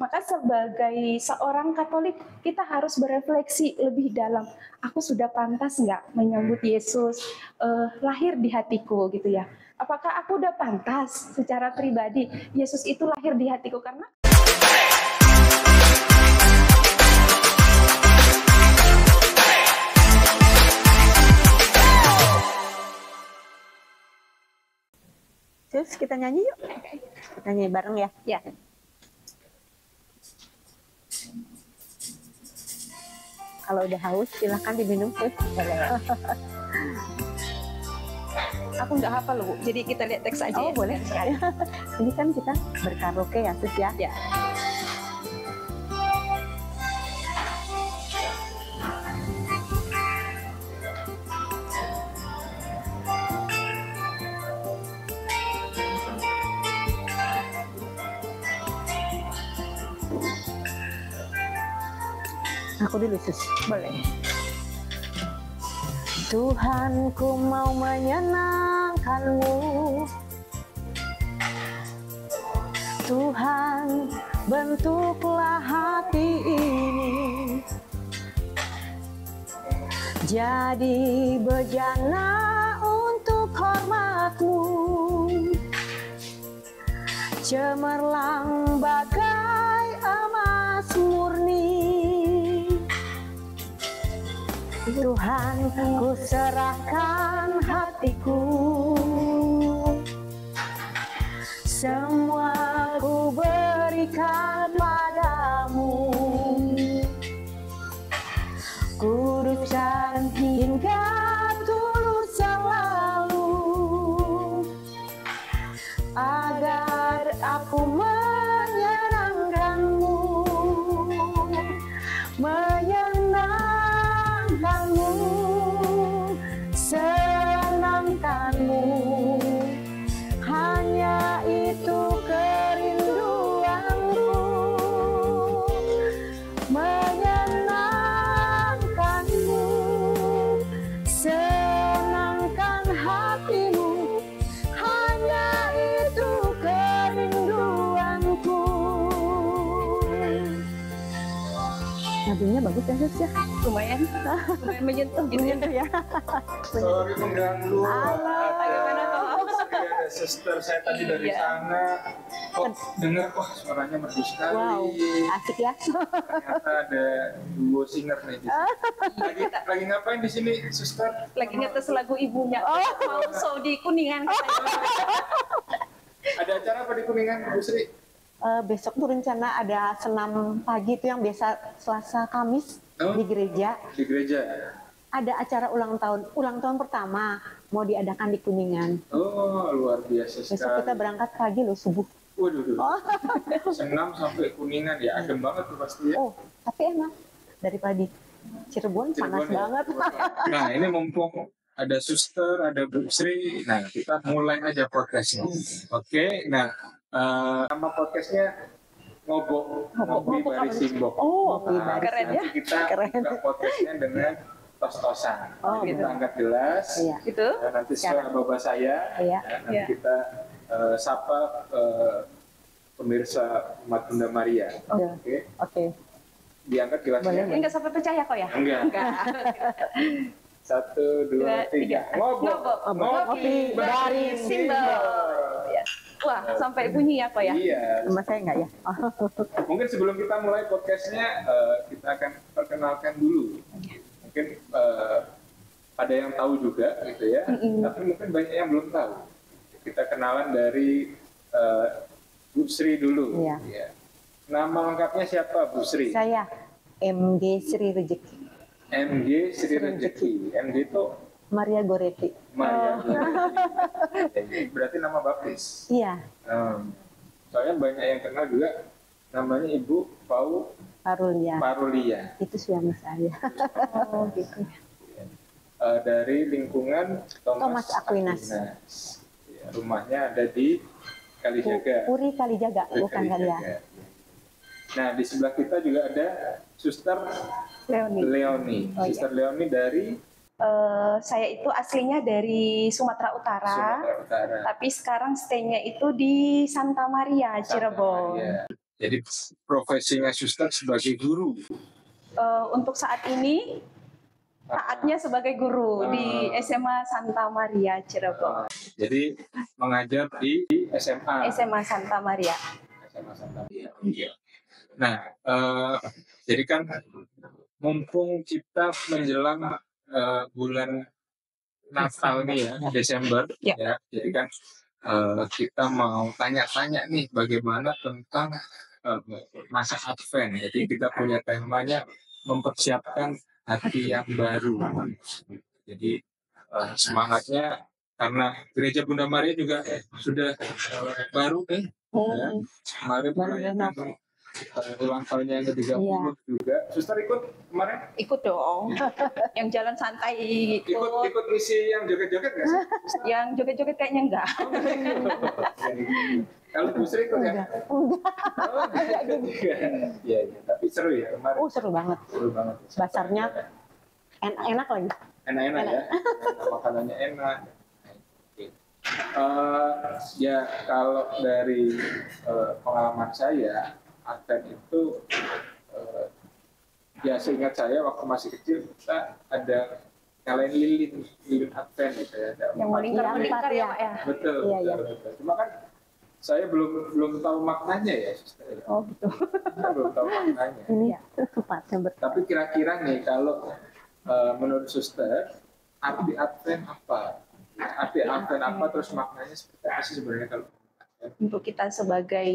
Maka sebagai seorang Katolik, kita harus berefleksi lebih dalam. Aku sudah pantas nggak menyambut Yesus lahir di hatiku gitu ya. Apakah aku udah pantas secara pribadi Yesus itu lahir di hatiku? Karena Terus kita nyanyi yuk. Nyanyi bareng ya. ya, Kalau udah haus silahkan diminum terus. aku nggak hafal loh Bu. Jadi kita lihat teks aja. Oh ya. boleh. Ini kan kita berkaraoke ya Sus ya. Ya. Aku dulu Sus. Boleh. Tuhan, ku mau menyenangkan-Mu. Tuhan, bentuklah hati ini jadi bejana untuk hormat-Mu, cemerlang bagai emas murni. Tuhan, ku serahkan hatiku, semua ku berikan padamu, kudus dan hingga tulus selalu, agar aku menyenangkan-Mu, senangkan-Mu, hanya itu kerinduanku, menyenangkan-Mu, senangkan hatimu, hanya itu kerinduanku. Lagunya bagus ya Sus ya? Lumayan menyentuh gitu ya. Sorry mengganggu. Halo, bagaimana kalau ada suster saya tadi dari sana. Kok dengar suaranya merdu sekali. wow, asik ya. Ternyata ada duo singer nih di sini. Lagi ngapain di sini, suster? Lagi ngetes lagu ibunya. Mau show di Kuningan katanya. Ada acara apa di Kuningan, Bu Sri? Besok tuh rencana ada senam pagi itu yang biasa Selasa Kamis di gereja. Di gereja. Ada acara ulang tahun pertama mau diadakan di Kuningan. Oh, luar biasa sekali. Besok kita berangkat pagi loh subuh. Waduh. Senam sampai Kuningan ya, adem banget tuh pasti ya. Oh, tapi enak daripada di Cirebon panas ya? banget. Nah, ini mumpung ada suster, ada Bu Sri. Nah, kita mulai aja podcastnya. Oke, nah nama podcastnya Ngopi Bari Simbok. Oh, Ngopi Bari. Keren ya. Nanti kita buka podcastnya dengan tos-tosan. Oh, kita betul. angkat gelas. Iya. Gitu. Nanti setelah bapak saya, Iya. nanti Iya. kita sapa pemirsa umat Bunda Maria. Oh, Oke. Oke. Diangkat gelasnya. Boleh. Ini nggak sampai pecah ya kok ya? Enggak. 1, 2, 3. Ngopi Bari Simbol. Ya. Wah, sampai bunyi ya kok ya? Iya. Sama saya enggak ya? Mungkin sebelum kita mulai podcastnya, kita akan perkenalkan dulu. Mungkin ada yang tahu juga, gitu ya. Tapi mungkin banyak yang belum tahu. Kita kenalan dari Bu Sri dulu. Iya. Ya. Nama lengkapnya siapa, Bu Sri? Saya MG Sri Rezeki. MG Sri Rezeki. MG itu Maria Goretti. Maria. Berarti nama baptis. Iya, Soalnya banyak yang kenal juga namanya Ibu Parulia. Parulia. Itu suami saya. Oh gitu. Dari lingkungan Thomas Aquinas. Ya, rumahnya ada di Kalijaga. Puri Kalijaga, bukan Kalia. Nah, di sebelah kita juga ada Suster Leoni. Oh, Suster Leoni dari Saya itu aslinya dari Sumatera Utara, Sumatera Utara. tapi sekarang stay-nya itu di Santa Maria, Cirebon. Maria. Jadi profesinya suster sebagai guru. Untuk saat ini saatnya sebagai guru di SMA Santa Maria Cirebon. Jadi mengajar di SMA. SMA Santa Maria. SMA Santa Maria. Nah, jadi kan mumpung kita menjelang bulan Natal nih ya, Desember, ya. Jadi kan kita mau tanya-tanya nih bagaimana tentang masa Advent. Jadi kita punya temanya mempersiapkan hati yang baru. Jadi semangatnya karena Gereja Bunda Maria juga sudah baru ya. Kemarin merayakan ulang tahunnya yang ke-30 juga. Suster ikut kemarin? Ikut dong. Yang jalan santai Ikut misi yang joget-joget nggak sih? Yang joget-joget kayaknya enggak. Kalau Bu Sri ikut ya? Iya, tapi seru ya kemarin. Seru banget. Seru banget. Basarnya enak lagi. Enak-enak ya. Makanannya enak. Ya kalau dari pengalaman saya, Advent itu ya seingat saya waktu masih kecil kita ada nyalain lilin Advent gitu ya. Yang melingkar ya Pak ya. Betul. Cuma kan saya belum tahu maknanya ya, Suster. Oh gitu. Saya belum tahu maknanya. Ini tepatnya Tapi kira-kira nih kalau menurut Suster, arti Advent apa? Arti Advent apa, terus maknanya seperti apa sih sebenarnya kalau untuk kita sebagai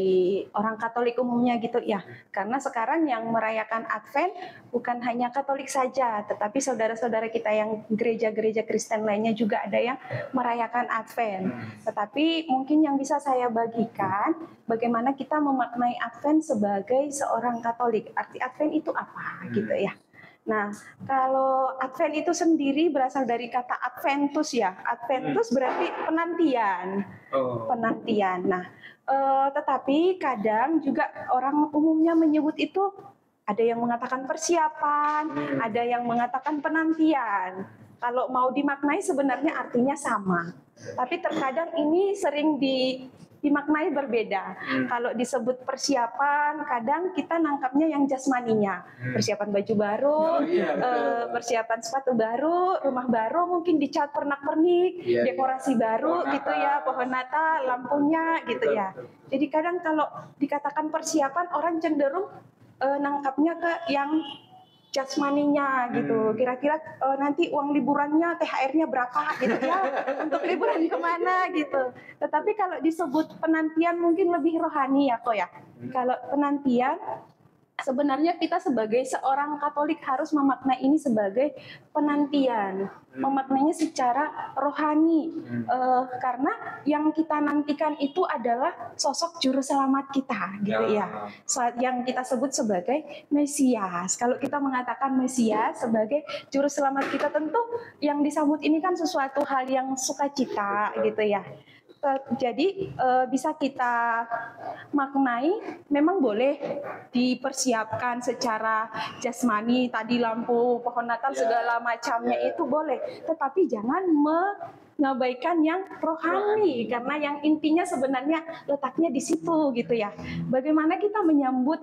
orang Katolik umumnya gitu ya. Karena sekarang yang merayakan Advent bukan hanya Katolik saja, tetapi saudara-saudara kita yang gereja-gereja Kristen lainnya juga ada yang merayakan Advent. Tetapi mungkin yang bisa saya bagikan bagaimana kita memaknai Advent sebagai seorang Katolik. Arti Advent itu apa gitu ya. Nah, kalau Advent itu sendiri berasal dari kata Adventus ya. Adventus berarti penantian. Penantian. Nah, tetapi kadang juga orang umumnya menyebut itu ada yang mengatakan persiapan, ada yang mengatakan penantian. Kalau mau dimaknai sebenarnya artinya sama. Tapi terkadang ini sering dimaknai berbeda. Kalau disebut persiapan, kadang kita nangkapnya yang jasmaninya. Persiapan baju baru, persiapan sepatu baru, rumah baru, mungkin dicat pernak-pernik, dekorasi baru gitu ya, pohon Natal, lampunya gitu ya. Jadi kadang kalau dikatakan persiapan, orang cenderung nangkapnya ke yang jasmaninya gitu. Kira-kira nanti uang liburannya THR-nya berapa gitu ya, untuk liburan kemana gitu. Tetapi kalau disebut penantian mungkin lebih rohani ya kok ya. Kalau penantian sebenarnya kita sebagai seorang Katolik harus memaknai ini sebagai penantian, memaknainya secara rohani, karena yang kita nantikan itu adalah sosok juru selamat kita, gitu ya, yang kita sebut sebagai Mesias. Kalau kita mengatakan Mesias sebagai juru selamat kita, tentu yang disambut ini kan sesuatu hal yang sukacita, gitu ya. Jadi bisa kita maknai, memang boleh dipersiapkan secara jasmani, tadi lampu, pohon Natal, segala macamnya itu boleh. Tetapi jangan mengabaikan yang rohani, karena yang intinya sebenarnya letaknya di situ gitu ya. Bagaimana kita menyambut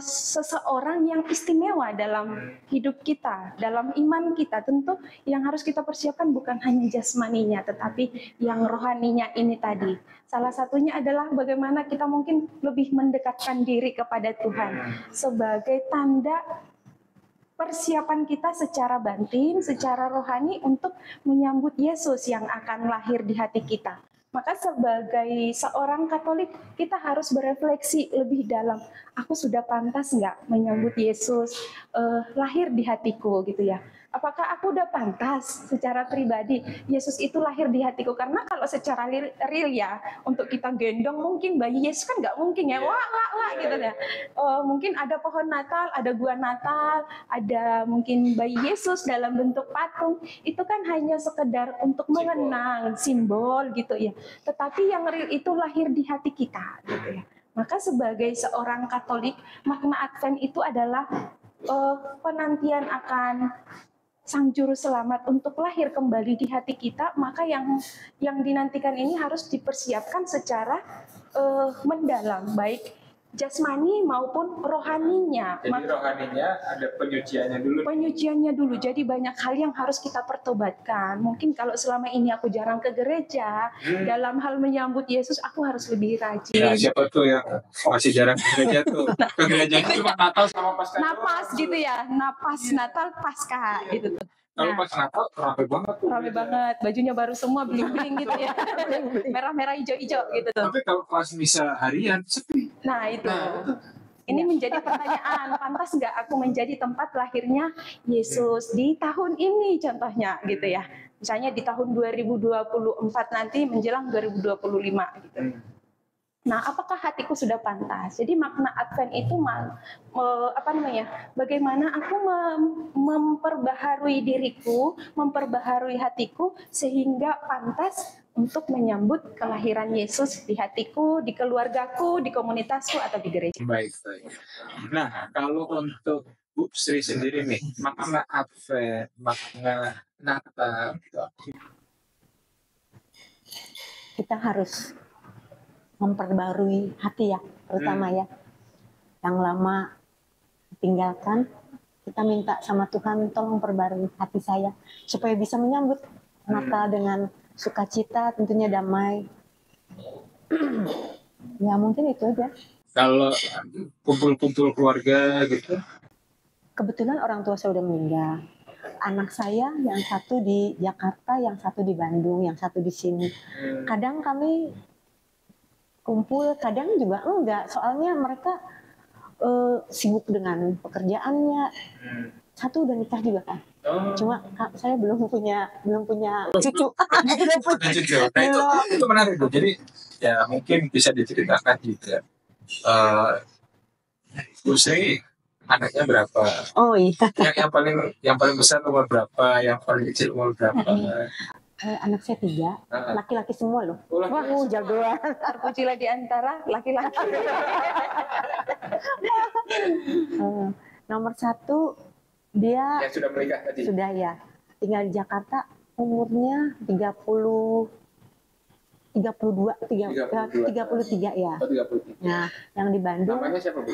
seseorang yang istimewa dalam hidup kita, dalam iman kita, tentu yang harus kita persiapkan bukan hanya jasmaninya, tetapi yang rohaninya ini tadi. Salah satunya adalah bagaimana kita mungkin lebih mendekatkan diri kepada Tuhan sebagai tanda persiapan kita secara batin, secara rohani untuk menyambut Yesus yang akan lahir di hati kita. Maka sebagai seorang Katolik, kita harus berefleksi lebih dalam. Aku sudah pantas nggak menyambut Yesus lahir di hatiku gitu ya. Apakah aku udah pantas secara pribadi Yesus itu lahir di hatiku? Karena kalau secara real ya, untuk kita gendong mungkin bayi Yesus kan nggak mungkin ya, wah gitu ya. Mungkin ada pohon Natal, ada gua Natal, ada mungkin bayi Yesus dalam bentuk patung. Itu kan hanya sekedar untuk mengenang, simbol gitu ya. Tetapi yang real itu lahir di hati kita gitu ya. Maka sebagai seorang Katolik, makna Advent itu adalah penantian akan Sang Juru Selamat untuk lahir kembali di hati kita. Maka yang dinantikan ini harus dipersiapkan secara mendalam, baik jasmani maupun rohaninya. Jadi rohaninya ada penyuciannya dulu. Penyuciannya dulu. Jadi banyak hal yang harus kita pertobatkan. Mungkin kalau selama ini aku jarang ke gereja, dalam hal menyambut Yesus aku harus lebih rajin. Ya, siapa tuh yang masih jarang ke gereja tuh? Ke gerejanya cuma Natal sama Paskah. Napas gitu ya, napas Natal Paskah gitu tuh. Kalau pas Natal rame banget tuh. Rame banget, bajunya baru semua bling-bling gitu ya. Merah-merah hijau-hijau gitu tuh. Tapi kalau pas misa harian sepi. Nah itu. Ini menjadi pertanyaan, pantas nggak aku menjadi tempat lahirnya Yesus di tahun ini contohnya gitu ya. Misalnya di tahun 2024 nanti menjelang 2025 gitu. Nah, apakah hatiku sudah pantas? Jadi makna Advent itu bagaimana aku memperbaharui diriku, memperbaharui hatiku sehingga pantas untuk menyambut kelahiran Yesus di hatiku, di keluargaku, di komunitasku atau di gereja. Baik. Nah, kalau untuk Bu Sri sendiri nih, makna Advent, makna Natal gitu. Kita harus memperbarui hati ya, terutama ya. Yang lama tinggalkan, kita minta sama Tuhan tolong perbarui hati saya supaya bisa menyambut Natal dengan sukacita, tentunya damai. Ya mungkin itu aja. Kalau kumpul-kumpul keluarga gitu. Kebetulan orang tua saya udah meninggal. Anak saya yang satu di Jakarta, yang satu di Bandung, yang satu di sini. Kadang kami kumpul, kadang juga enggak. Soalnya mereka sibuk dengan pekerjaannya. Satu udah nikah juga kan. Cuma saya belum punya cucu. Cucu. Nah itu menarik tuh. Jadi ya mungkin bisa diceritakan juga. Bu Sri anaknya berapa? Oh iya. Yang paling besar umur berapa? Yang paling kecil umur berapa? Anak saya 3, laki-laki semua loh. Wah, jagoan. Terpujilah di antara laki-laki. Nomor 1 dia Yang sudah menikah tadi. Sudah ya. Tinggal di Jakarta, umurnya 33 ya. Oh, 33. Nah, yang di Bandung Namanya siapa, Bu?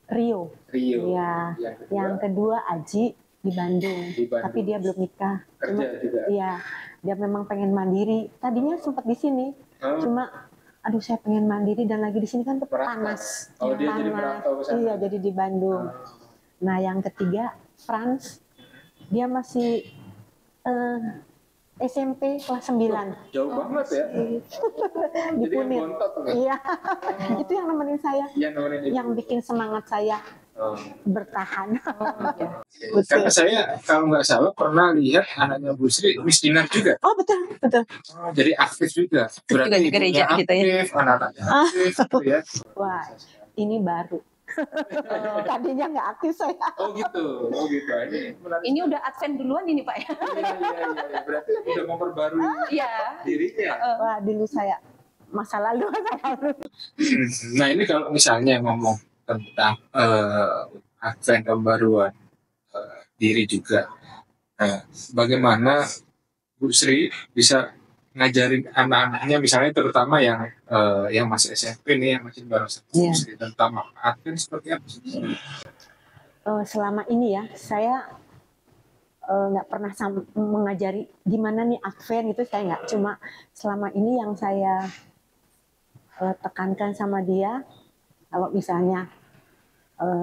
Rio. Ya. Yang kedua Aji di Bandung. Tapi dia belum nikah. Kerja juga. Iya, dia memang pengen mandiri. Tadinya sempat di sini, cuma aduh saya pengen mandiri dan lagi di sini kan panas. Oh, dia jadi merantau ke sana. Iya, jadi di Bandung. Nah, yang ketiga Franz, dia masih SMP kelas 9. Jauh banget ya. Di Jadi Kunir. yang bontot tuh. Iya. Itu yang nemenin saya. Yang bikin semangat saya bertahan. Karena saya kalau nggak salah pernah lihat anaknya Bu Sri Miss Dinar juga. Oh betul. Oh, jadi aktif juga. Berarti juga di gereja gitu ya. Aktif, anak-anaknya aktif gitu ya. Wah, ini baru. Tadinya nggak aktif saya. Oh gitu. Ini menarik. Ini udah Advent duluan ini Pak ya. Iya. Berarti udah memperbarui Iya. dirinya. Wah, dulu saya masa lalu. Nah ini kalau misalnya ngomong tentang Advent pembaruan diri juga, bagaimana Bu Sri bisa ngajarin anak-anaknya, misalnya terutama yang masih SMP nih, yang masih baru Bu Sri, tentang Advent seperti apa sih? Selama ini ya saya nggak pernah mengajari gimana nih Advent gitu, saya nggak. Cuma selama ini yang saya tekankan sama dia, kalau misalnya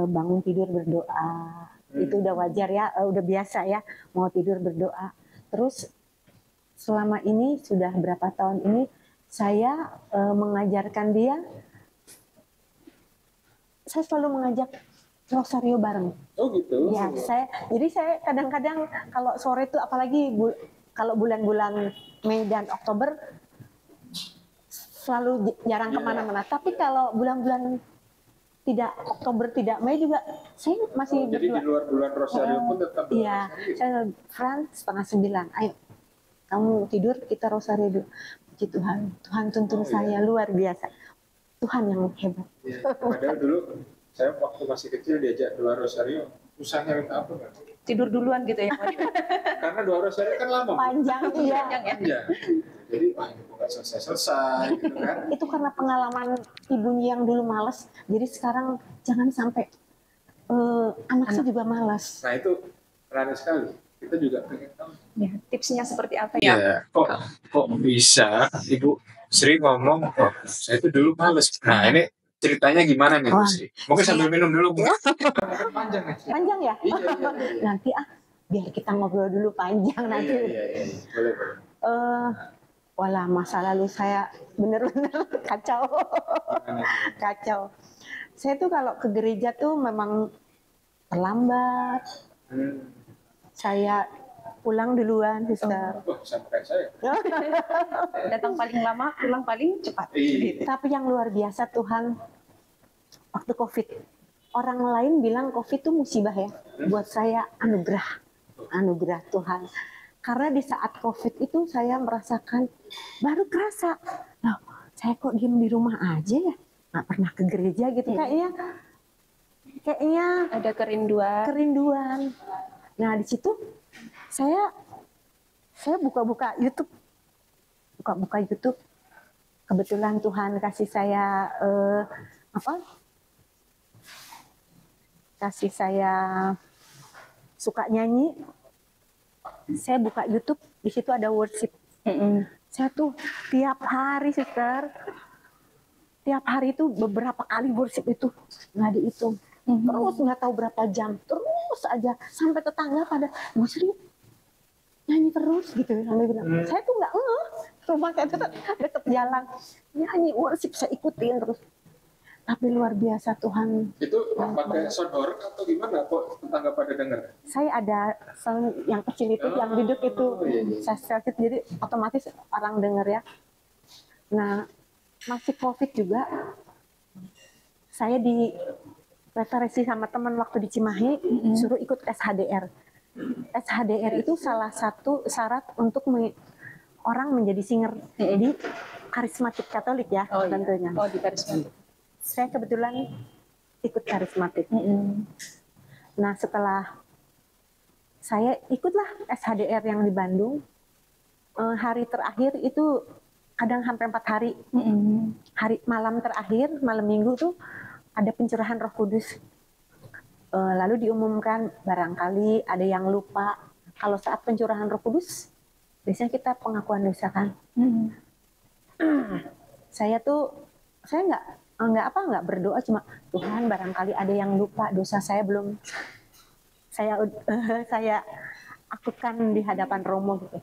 bangun tidur berdoa, itu udah wajar ya, udah biasa ya, mau tidur berdoa. Terus selama ini sudah berapa tahun ini saya mengajarkan dia, saya selalu mengajak rosario bareng. Oh gitu. Ya, jadi saya kadang-kadang kalau sore itu, apalagi kalau bulan-bulan Mei dan Oktober selalu jarang kemana-mana. Tapi kalau bulan-bulan tidak Oktober, tidak Mei juga, saya masih jadi di luar bulan rosario pun tetap rosario. Iya, saya Frans 8:30. Ayo, kamu tidur, kita rosario dulu. Puji Tuhan, Tuhan tuntun saya luar biasa. Tuhan yang hebat. Ya, padahal dulu saya waktu masih kecil diajak doa rosario, susahnya minta ampun kan? Tidur duluan gitu ya. Karena doa rosario kan lama. Panjang, iya. Panjang ya. Iya. Jadi wah ini kok nggak selesai gitu kan. Itu karena pengalaman ibunya yang dulu malas, jadi sekarang jangan sampai anak saya juga malas. Nah itu menarik sekali. Kita juga pengen tahu. Ya, tipsnya seperti apa ya? Iya, kok bisa Ibu Sri ngomong, oh, saya itu dulu males. Nah ini ceritanya gimana nih Bu Wah. Sri? Mungkin sambil minum dulu Bu. Panjang nih. Panjang ya? Iya. Nanti biar kita ngobrol dulu panjang nanti. Iya. Boleh. Walah, masa lalu saya bener-bener kacau. Kacau. Saya tuh kalau ke gereja tuh memang terlambat. Saya pulang duluan, sister. Oh, sama kayak saya. Datang paling lama, pulang paling cepat. Iya. Tapi yang luar biasa Tuhan, waktu COVID, orang lain bilang COVID itu musibah ya. Buat saya anugerah Tuhan. Karena di saat COVID itu saya merasakan, baru kerasa, loh, saya kok diem di rumah aja ya, nggak pernah ke gereja gitu. Kayaknya Ada kerinduan. Nah di situ saya buka-buka YouTube. Kebetulan Tuhan kasih saya kasih saya suka nyanyi. Saya buka YouTube, di situ ada worship. Saya tuh tiap hari, sister, tiap hari itu beberapa kali worship itu nggak dihitung. Terus nggak tahu berapa jam, terus aja sampai tetangga pada Bu Sri nyanyi terus gitu. Sampai bilang, saya tuh nggak rumah saya tuh deket jalan, nyanyi worship saya ikutin terus. Tapi luar biasa Tuhan. Itu pakai sound horeg atau gimana? Kok tetangga pada dengar? Saya ada sound yang kecil itu, yang duduk itu, saya jadi otomatis orang dengar ya. Nah, masih COVID juga, saya di referensi sama teman waktu di Cimahi, suruh ikut SHDR. SHDR itu salah satu syarat untuk orang menjadi singer di karismatik Katolik ya, tentunya. Oh, di karismatik. Saya kebetulan ikut karismatik. Nah, setelah saya ikutlah SHDR yang di Bandung, hari terakhir itu kadang sampai 4 hari. Hari malam terakhir, malam minggu tuh ada pencurahan Roh Kudus. Lalu diumumkan barangkali ada yang lupa. Kalau saat pencurahan Roh Kudus, biasanya kita pengakuan dosa kan. Saya nggak berdoa, cuma Tuhan barangkali ada yang lupa dosa saya belum saya akutkan di hadapan Romo gitu.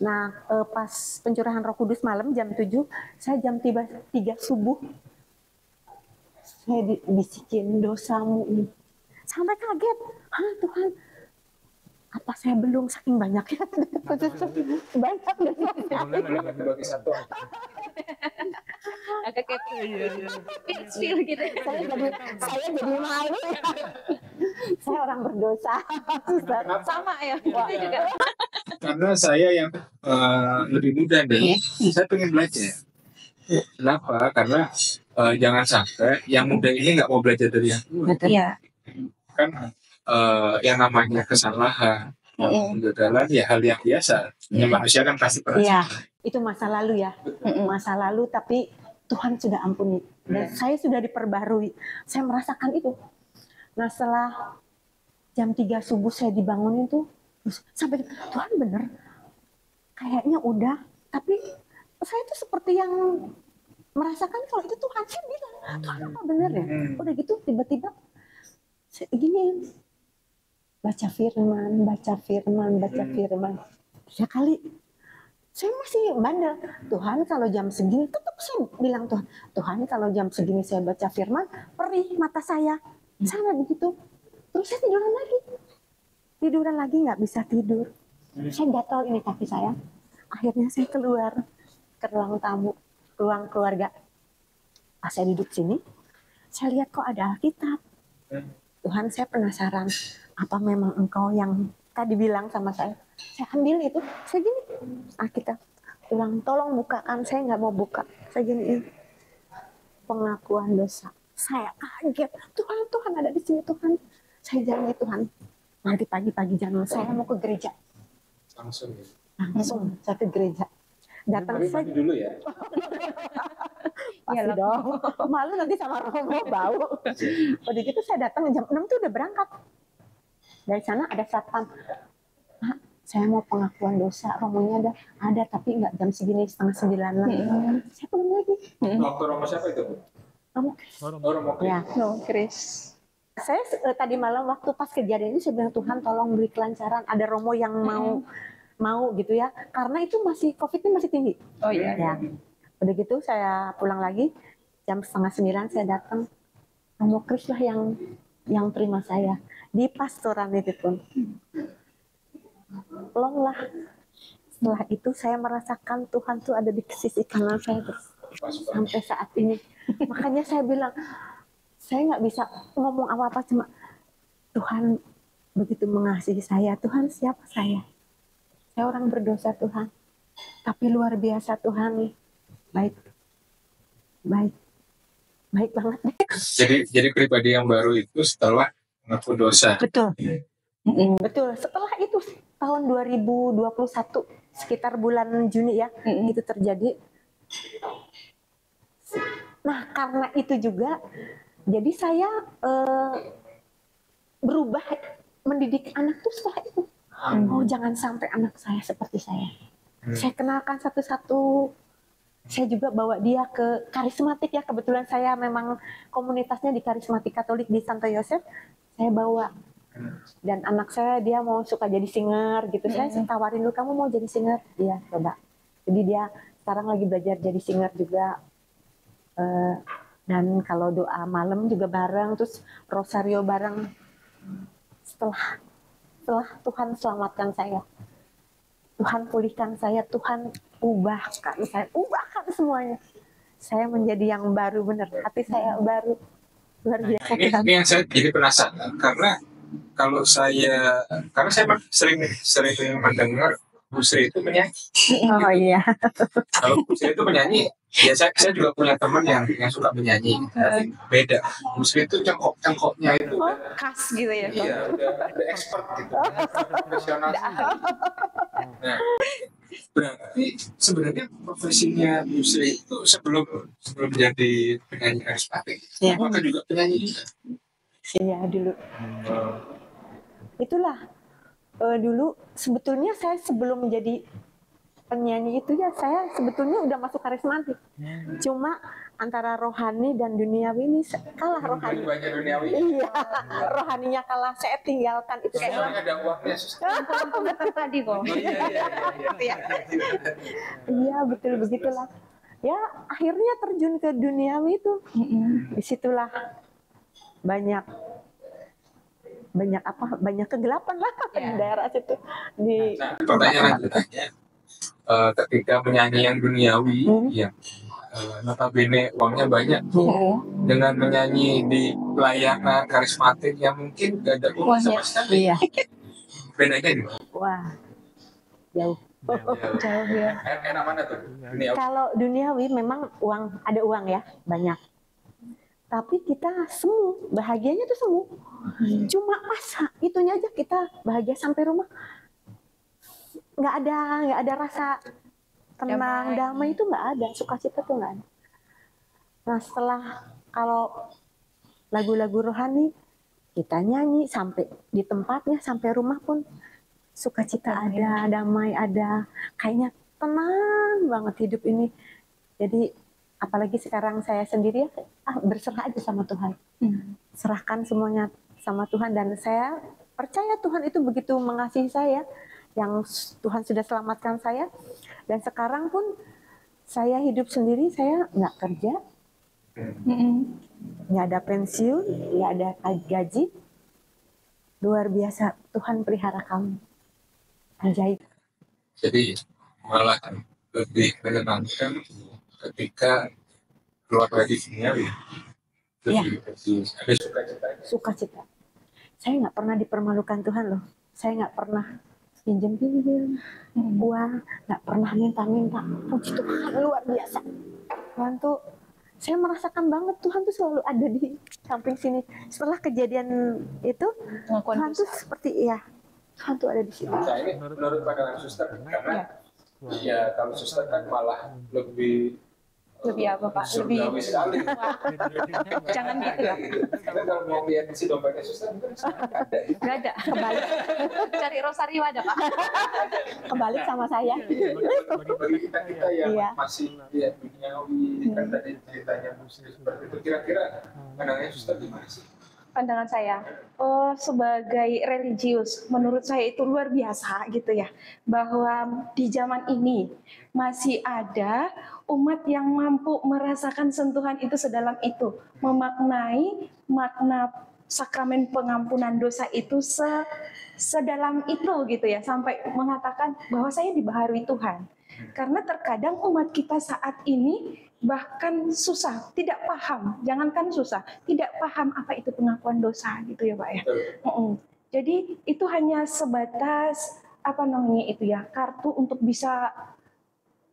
Nah, pas pencurahan Roh Kudus malam jam 7, saya jam 3 subuh saya dibisikin dosamu ini. Sampai kaget. Tuhan, apa saya belum saking banyaknya? Banyak Bagi satu. Agak kayak spill gitu. Saya jadi malu. Saya orang berdosa. Sama ya. Itu juga. Karena saya yang lebih muda nih, saya pengen belajar. Kenapa? Karena jangan sampai yang muda ini nggak mau belajar dari yang tua. Iya. Kan yang namanya kesalahan, kegagalan ya hal yang biasa. Ya, manusia kan pasti pernah. Iya, itu masa lalu ya. Masa lalu tapi Tuhan sudah ampuni. Dan saya sudah diperbarui. Saya merasakan itu. Nah setelah jam 3 subuh saya dibangunin tuh, sampai Tuhan bener. Kayaknya udah, tapi saya tuh seperti yang merasakan kalau itu Tuhan. Saya bilang, Tuhan apa bener ya? Udah gitu tiba-tiba gini, baca firman. 3 kali. Saya masih bandel. Tuhan kalau jam segini, tetap saya bilang Tuhan kalau jam segini saya baca firman, perih mata saya. Sama begitu. Terus saya tiduran lagi nggak bisa tidur. Saya gatal ini kaki saya. Akhirnya saya keluar ke ruang tamu, ruang keluarga. Pas saya duduk sini, saya lihat kok ada Alkitab. Tuhan, saya penasaran, apa memang Engkau yang tadi bilang sama saya? Saya ambil itu, saya gini, Alkitab. Tolong bukakan, saya nggak mau buka. Saya gini, pengakuan dosa. Saya kaget, Tuhan ada di sini Tuhan. Saya janji Tuhan, nanti pagi-pagi jangan saya mau ke gereja. Langsung ya. langsung saya ke gereja. Datang Tapi saya mandi dulu ya. pasti Iyalah. dong, malu nanti sama Romo bau. Udah gitu saya datang jam 6 tuh udah berangkat. Dari sana ada satpam. Mak, saya mau pengakuan dosa, Romonya ada tapi nggak jam segini, 8:30 lagi. Saya pulang lagi. Waktu Romo siapa itu, Bu? Romo. Oh, Romo Kris. Ya. No, Chris. Saya tadi malam waktu pas kejadian ini saya bilang, Tuhan tolong beri kelancaran, ada Romo yang mau gitu ya, karena itu masih COVID-nya masih tinggi. Oh iya. Ya. Udah gitu saya pulang lagi jam 8:30 saya datang. Romo Kris lah yang terima saya di pastoran itu pun. Long lah. Setelah itu saya merasakan Tuhan tuh ada di sisi kanan saya terus sampai saat ini. Makanya saya bilang saya nggak bisa ngomong apa-apa, cuma Tuhan begitu mengasihi saya. Tuhan siapa saya? Saya orang berdosa Tuhan. Tapi luar biasa Tuhan. Baik banget. Jadi pribadi yang baru itu setelah mengaku dosa. Betul. Betul. Setelah itu tahun 2021 sekitar bulan Juni ya, itu terjadi. Nah, karena itu juga jadi saya berubah mendidik anak tuh setelah itu. Oh, jangan sampai anak saya seperti saya. Saya kenalkan satu-satu. Saya juga bawa dia ke karismatik ya. Kebetulan saya memang komunitasnya di karismatik Katolik di Santo Yosef. Saya bawa. Dan anak saya dia mau suka jadi singer gitu. Saya tawarin dulu, kamu mau jadi singer? Iya, coba. Jadi dia sekarang lagi belajar jadi singer juga. Dan kalau doa malam juga bareng, terus rosario bareng. Setelah Tuhan selamatkan saya, Tuhan pulihkan saya, Tuhan ubahkan semuanya. Saya menjadi yang baru, benar. Hati saya baru, luar biasa. Ini yang saya jadi penasaran karena karena saya sering mendengar Bu Sri itu menyanyi. Oh iya. Kalau Bu Sri itu menyanyi, ya saya juga punya teman yang suka menyanyi. Beda. Bu Sri itu cengkoknya itu. Khas gitu ya. Iya, udah expert gitu. Profesional. Nah, berarti sebenarnya profesinya Bu Sri itu sebelum jadi penyanyi karismatik, apakah juga penyanyi juga? Iya, dulu. Itulah dulu sebetulnya saya sebelum menjadi penyanyi itu ya saya sebetulnya udah masuk karismatik. Cuma antara rohani dan duniawi ini kalah rohani. Banyak duniawi. Iya, rohaninya kalah, saya tinggalkan itu. Soalnya ada uangnya. Betul tadi kok. Iya, betul begitulah. Ya, akhirnya terjun ke duniawi itu. Disitulah banyak kegelapan lah di daerah situ. Nah, pertanyaan lanjutannya, ketika menyanyi yang duniawi, yang notabene uangnya banyak tuh, dengan menyanyi di pelayanan karismatik yang mungkin gak ada uang sama sekali. Iya. Bedanya di mana? Wah, jauh. Jauh ya. Enak mana tuh? Duniawi. Kalau duniawi memang ada uang ya, banyak. Tapi kita semu, bahagianya tuh semu. Cuma masa itunya aja kita bahagia sampai rumah. Nggak ada rasa tenang, damai itu nggak ada, sukacita tuh nggak ada. Nah, setelah kalau lagu-lagu rohani kita nyanyi sampai di tempatnya, sampai rumah pun sukacita ada, damai ada, kayaknya tenang banget hidup ini. Jadi apalagi sekarang saya sendiri berserah aja sama Tuhan. Serahkan semuanya sama Tuhan dan saya percaya Tuhan itu begitu mengasihi saya, yang Tuhan sudah selamatkan saya. Dan sekarang pun saya hidup sendiri, saya nggak kerja, nggak ada pensiun, nggak ada gaji. Luar biasa, Tuhan pelihara kami. Ajaib. Jadi malah lebih menyenangkan ketika keluar dari duniawi. Ya. Ada Sukacita. Saya nggak pernah dipermalukan Tuhan loh. Saya nggak pernah pinjam uang, nggak pernah minta. Puji Tuhan, luar biasa. Tuhan tuh, saya merasakan banget Tuhan tuh selalu ada di samping sini. Setelah kejadian itu, Tuhan tuh seperti Tuhan tuh ada di sini. Nah ini menurut pandangan suster, karena ya kalau suster kan malah lebih Apa Pak? Lebih surgawi sekali. jangan gitu ya. Kita kalau mau lihat si dompetnya suster mungkin nggak ada. Nggak ada. Kebalik, Cari rosario ada Pak. kebalik sama saya. Bagi kita yang Iya. masih lihat duniawi, kan tadi ceritanya seperti itu, kira-kira pandangannya suster gimana sih? Pandangan saya, sebagai religius, menurut saya itu luar biasa gitu ya, bahwa di zaman ini masih ada umat yang mampu merasakan sentuhan itu sedalam itu, memaknai makna sakramen pengampunan dosa itu sedalam itu gitu ya, sampai mengatakan bahwa saya dibaharui Tuhan. Karena terkadang umat kita saat ini bahkan susah, tidak paham, jangankan susah, tidak paham apa itu pengakuan dosa gitu ya Pak ya. Jadi itu hanya sebatas apa namanya itu ya, kartu untuk bisa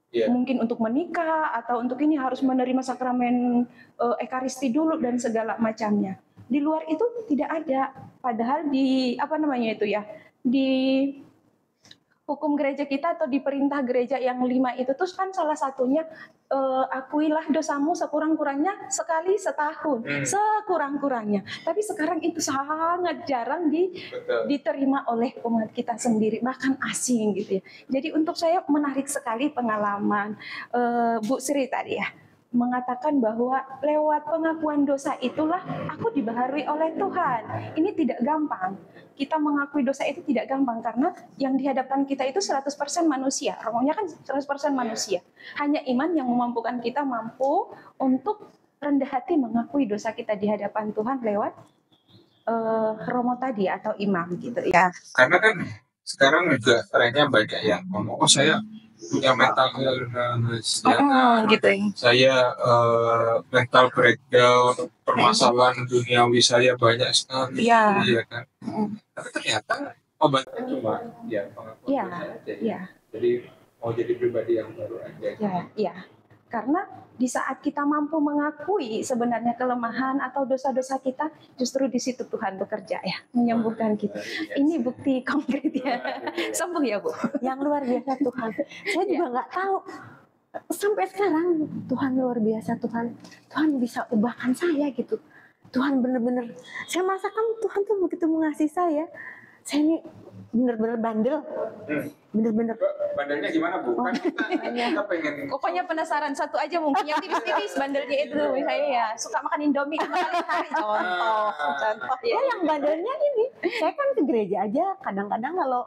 mungkin untuk menikah atau untuk ini harus menerima sakramen ekaristi dulu dan segala macamnya. Di luar itu tidak ada, padahal di apa namanya itu ya, di hukum gereja kita atau di perintah gereja yang 5 itu tuh kan salah satunya akuilah dosamu sekurang-kurangnya sekali setahun, sekurang-kurangnya. Tapi sekarang itu sangat jarang diterima oleh umat kita sendiri, bahkan asing gitu ya. Jadi untuk saya menarik sekali pengalaman Bu Sri tadi ya, mengatakan bahwa lewat pengakuan dosa itulah aku dibaharui oleh Tuhan. Ini tidak gampang. Kita mengakui dosa itu tidak gampang karena yang di hadapan kita itu 100% manusia. Romonya kan 100% manusia. Hanya iman yang memampukan kita mampu untuk rendah hati mengakui dosa kita di hadapan Tuhan lewat Romo tadi atau imam gitu ya. Karena kan sekarang juga trennya banyak yang ngomong, oh saya punya mental illness, gitu ya. saya mental breakdown, permasalahan duniawi saya banyak sekali, Iya. ya kan. Tapi ternyata obatnya cuma ya pengakuan Iya, dosa aja. iya. Jadi mau jadi pribadi yang baru aja. Ya. Karena di saat kita mampu mengakui sebenarnya kelemahan atau dosa-dosa kita, justru di situ Tuhan bekerja ya, menyembuhkan kita. Ini bukti konkret ya. Sembuh ya Bu. Yang luar biasa Tuhan. Saya juga nggak tahu sampai sekarang Tuhan luar biasa, Tuhan bisa ubahkan saya gitu. Tuhan bener-bener, saya merasakan Tuhan tuh begitu mengasihi saya. Saya ini bener-bener bandel, bener-bener. Bandelnya gimana Bu? Kan kita pengen. Pokoknya penasaran satu aja mungkin yang tipis-tipis bandelnya itu. Saya ya suka makan Indomie 5 kali sehari. Contoh ya. Ya yang bandelnya ini, saya kan ke gereja aja. Kadang-kadang kalau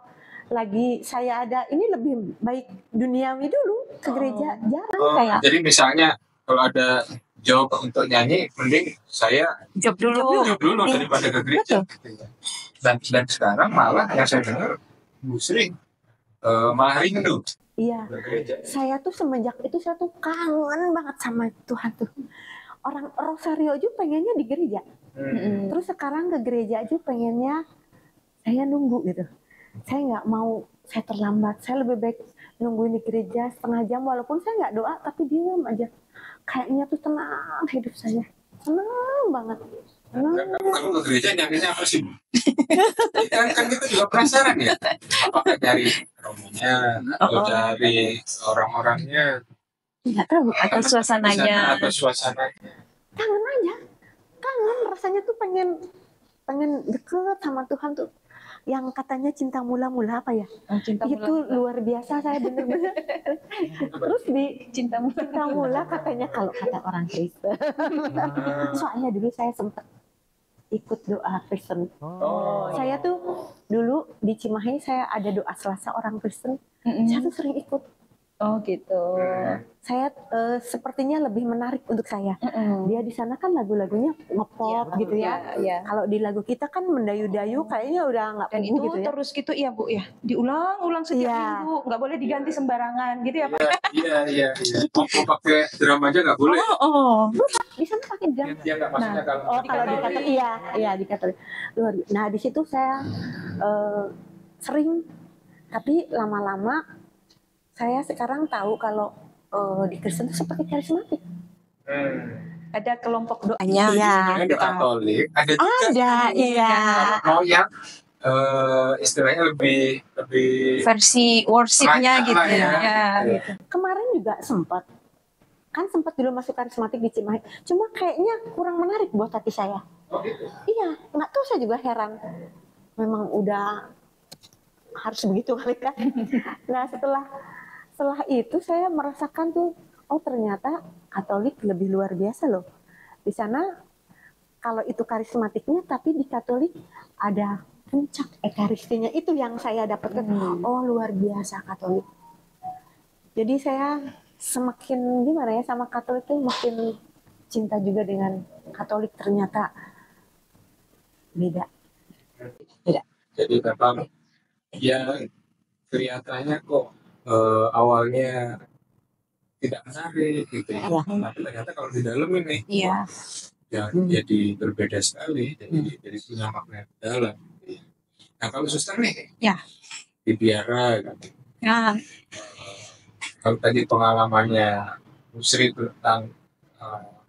lagi saya ada ini lebih baik duniawi dulu ke gereja, jarang kayak. Jadi misalnya kalau ada job untuk nyanyi, mending saya Job dulu daripada ke gereja. Dan sekarang malah yang saya dengar Bu Sri malah rindu Iya. ke gereja. Saya tuh semenjak itu saya tuh kangen banget sama Tuhan tuh. Orang rosario aja pengennya di gereja. Terus sekarang ke gereja aja pengennya saya nunggu gitu. Saya nggak mau saya terlambat. Saya lebih baik nungguin di gereja setengah jam walaupun saya nggak doa tapi diam aja. Kayaknya tuh tenang hidup saya. Tenang banget. Kalau ke gereja nyanyinya apa sih? kan kita juga penasaran ya. Apakah dari romonya atau dari orang-orangnya? Nggak tahu atau suasananya. Kangen aja. Kangen rasanya tuh pengen deket sama Tuhan tuh. Yang katanya cinta mula-mula apa ya? Cinta itu luar biasa, saya bener-bener. Terus di cinta mula katanya kalau kata orang Kristen. Soalnya dulu saya sempat ikut doa Kristen. Saya tuh dulu di Cimahi saya ada doa Selasa orang Kristen. Saya tuh sering ikut. Oh gitu. Saya sepertinya lebih menarik untuk saya. Dia di sana kan lagu-lagunya ngepop gitu ya. Kalau di lagu kita kan mendayu-dayu kayaknya udah nggak dan itu gitu ya. Terus gitu ya Bu ya. Diulang-ulang setiap minggu, nggak boleh diganti sembarangan gitu ya Pak. Iya. Mau pakai drum aja nggak boleh. Di sana pakai drum. Iya nggak maksudnya kalau di Katolik iya di Katolik. Nah di situ saya sering, tapi lama-lama saya sekarang tahu kalau di Kristen itu seperti karismatik. Ada kelompok doanya. Iya. Di Katolik ada juga. Ada, iya. Mau yang istilahnya lebih versi worshipnya Rancak gitu lah ya. ya. Ya, Iya. gitu. Kemarin juga sempat dulu masuk karismatik di Cimahi, cuma kayaknya kurang menarik buat hati saya. Oh gitu. Iya, nggak tahu, saya juga heran. Memang udah harus begitu kali kan. Nah setelah itu saya merasakan tuh, oh ternyata Katolik lebih luar biasa loh. Di sana kalau itu karismatiknya, tapi di Katolik ada puncak ekaristinya, itu yang saya dapatkan. Oh luar biasa Katolik. Jadi saya semakin gimana ya sama Katolik tuh makin cinta juga dengan Katolik, ternyata beda. Jadi memang ya kelihatannya kok awalnya tidak menarik gitu ya. Tapi ternyata kalau di dalam ini Iya. ya jadi berbeda sekali, jadi punya makna dalam. Nah kalau suster nih, Ya. di biara gitu. Nah, Kalau tadi pengalamannya Sri tentang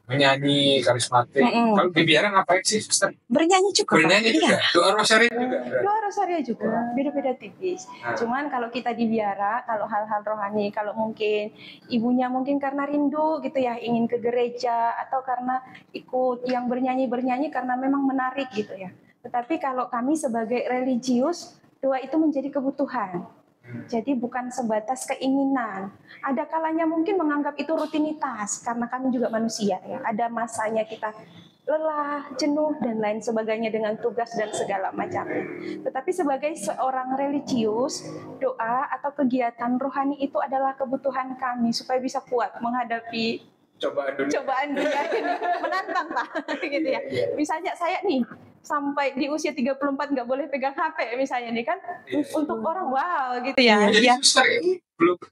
menyanyi karismatik, kalau di biara ngapain sih suster? bernyanyi juga. Pak. Bernyanyi juga, doa rosari juga. Doa rosario juga, beda-beda tipis. Cuman kalau kita di biara, kalau hal-hal rohani, kalau mungkin ibunya mungkin karena rindu gitu ya, ingin ke gereja, atau karena ikut yang bernyanyi karena memang menarik gitu ya. Tetapi kalau kami sebagai religius, doa itu menjadi kebutuhan. Jadi bukan sebatas keinginan. Ada kalanya mungkin menganggap itu rutinitas, karena kami juga manusia ya. Ada masanya kita lelah, jenuh, dan lain sebagainya dengan tugas dan segala macamnya. Tetapi sebagai seorang religius, doa atau kegiatan rohani itu adalah kebutuhan kami supaya bisa kuat menghadapi cobaan dunia ini. Menantang Pak, gitu ya. Misalnya saya nih, sampai di usia 34 nggak boleh pegang HP misalnya nih kan, untuk orang wow gitu ya. Jadi suster ini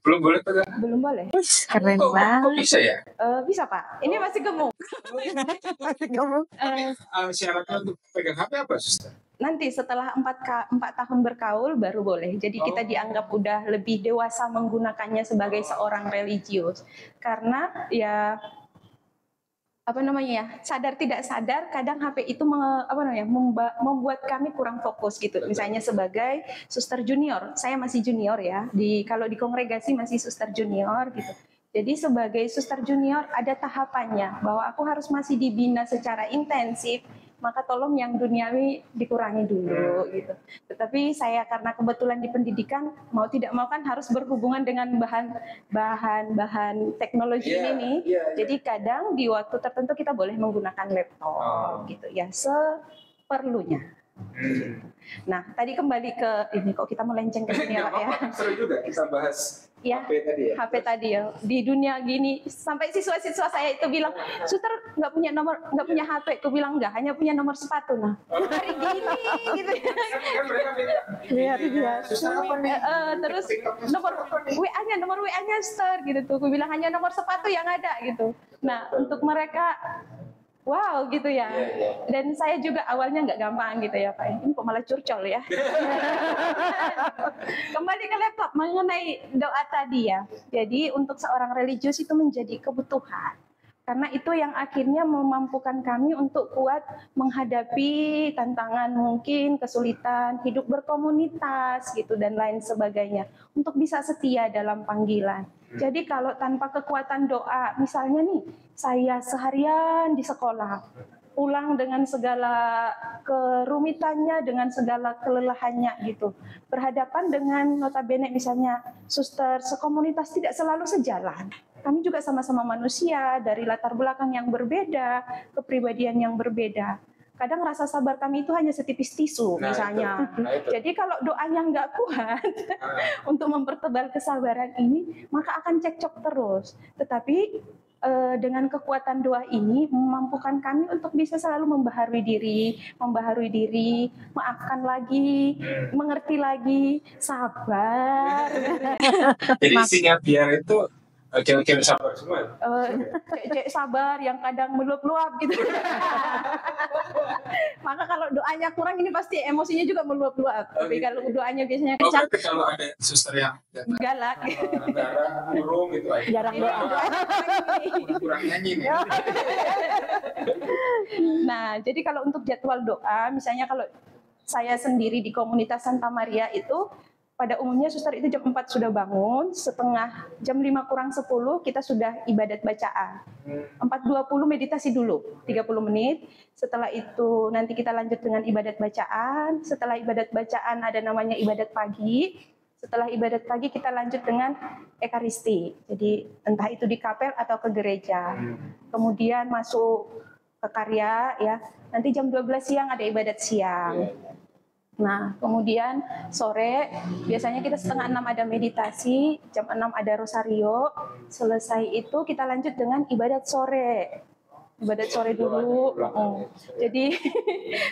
belum boleh pegang. Belum boleh. Keren Kok banget. bisa ya? Bisa Pak, ini masih gemuk. Syaratnya untuk pegang HP apa suster? Nanti setelah 4 tahun bergaul baru boleh. Jadi kita dianggap udah lebih dewasa menggunakannya sebagai seorang religius. Karena ya sadar tidak sadar kadang HP itu membuat kami kurang fokus gitu. Misalnya sebagai suster junior, saya masih junior ya. Kalau di kongregasi masih suster junior gitu. Jadi sebagai suster junior ada tahapannya bahwa aku harus masih dibina secara intensif, maka tolong yang duniawi dikurangi dulu gitu. Tetapi saya karena kebetulan di pendidikan mau tidak mau kan harus berhubungan dengan bahan teknologi ini nih. Jadi kadang di waktu tertentu kita boleh menggunakan laptop gitu ya, seperlunya. Nah, tadi kembali ke ini, kok kita melenceng ke sini ya Pak ya. Seru juga kita bahas ya, HP tadi ya. Di dunia gini sampai siswa-siswa saya itu bilang, "Suster nggak punya HP." Aku bilang enggak, hanya punya nomor sepatu. Nah, hari gini gitu ya. Luar biasa. Suster apa nih? Terus nomor WA-nya suster gitu tuh. Aku bilang hanya nomor sepatu yang ada gitu. Nah, untuk mereka wow gitu ya. Dan saya juga awalnya nggak gampang gitu ya Pak. Ini kok malah curcol ya. Kembali ke laptop mengenai doa tadi ya. Jadi untuk seorang religius itu menjadi kebutuhan. Karena itu yang akhirnya memampukan kami untuk kuat menghadapi tantangan mungkin, kesulitan, hidup berkomunitas gitu dan lain sebagainya. Untuk bisa setia dalam panggilan. Jadi kalau tanpa kekuatan doa, misalnya nih, saya seharian di sekolah, pulang dengan segala kerumitannya, dengan segala kelelahannya gitu. Berhadapan dengan notabene misalnya suster sekomunitas tidak selalu sejalan. Kami juga sama-sama manusia dari latar belakang yang berbeda, kepribadian yang berbeda. Kadang rasa sabar kami itu hanya setipis tisu misalnya. Jadi kalau doanya nggak kuat untuk mempertebal kesabaran ini, maka akan cekcok terus. Tetapi dengan kekuatan doa ini memampukan kami untuk bisa selalu membaharui diri, maafkan lagi, mengerti lagi, sabar. Jadi isinya biar itu cewek-cewek sabar semua. Cewek sabar yang kadang meluap-luap gitu. Maka kalau doanya kurang ini pasti emosinya juga meluap-luap. Tapi kalau doanya biasanya kencang. Berarti kalau ada suster yang galak, murung gitu aja. Jarang doa. Kurang nyanyi nih. Nah, jadi kalau untuk jadwal doa, misalnya kalau saya sendiri di komunitas Santa Maria itu pada umumnya suster itu jam 4 sudah bangun, setengah jam 5 kurang 10 kita sudah ibadat bacaan. 4.20 meditasi dulu, 30 menit. Setelah itu nanti kita lanjut dengan ibadat bacaan. Setelah ibadat bacaan ada namanya ibadat pagi. Setelah ibadat pagi kita lanjut dengan ekaristi. Jadi entah itu di kapel atau ke gereja. Kemudian masuk ke karya ya. Nanti jam 12 siang ada ibadat siang. Nah, kemudian sore biasanya kita setengah 6 ada meditasi, jam 6 ada rosario. Selesai itu kita lanjut dengan ibadat sore. Ibadat sore dulu. Jadi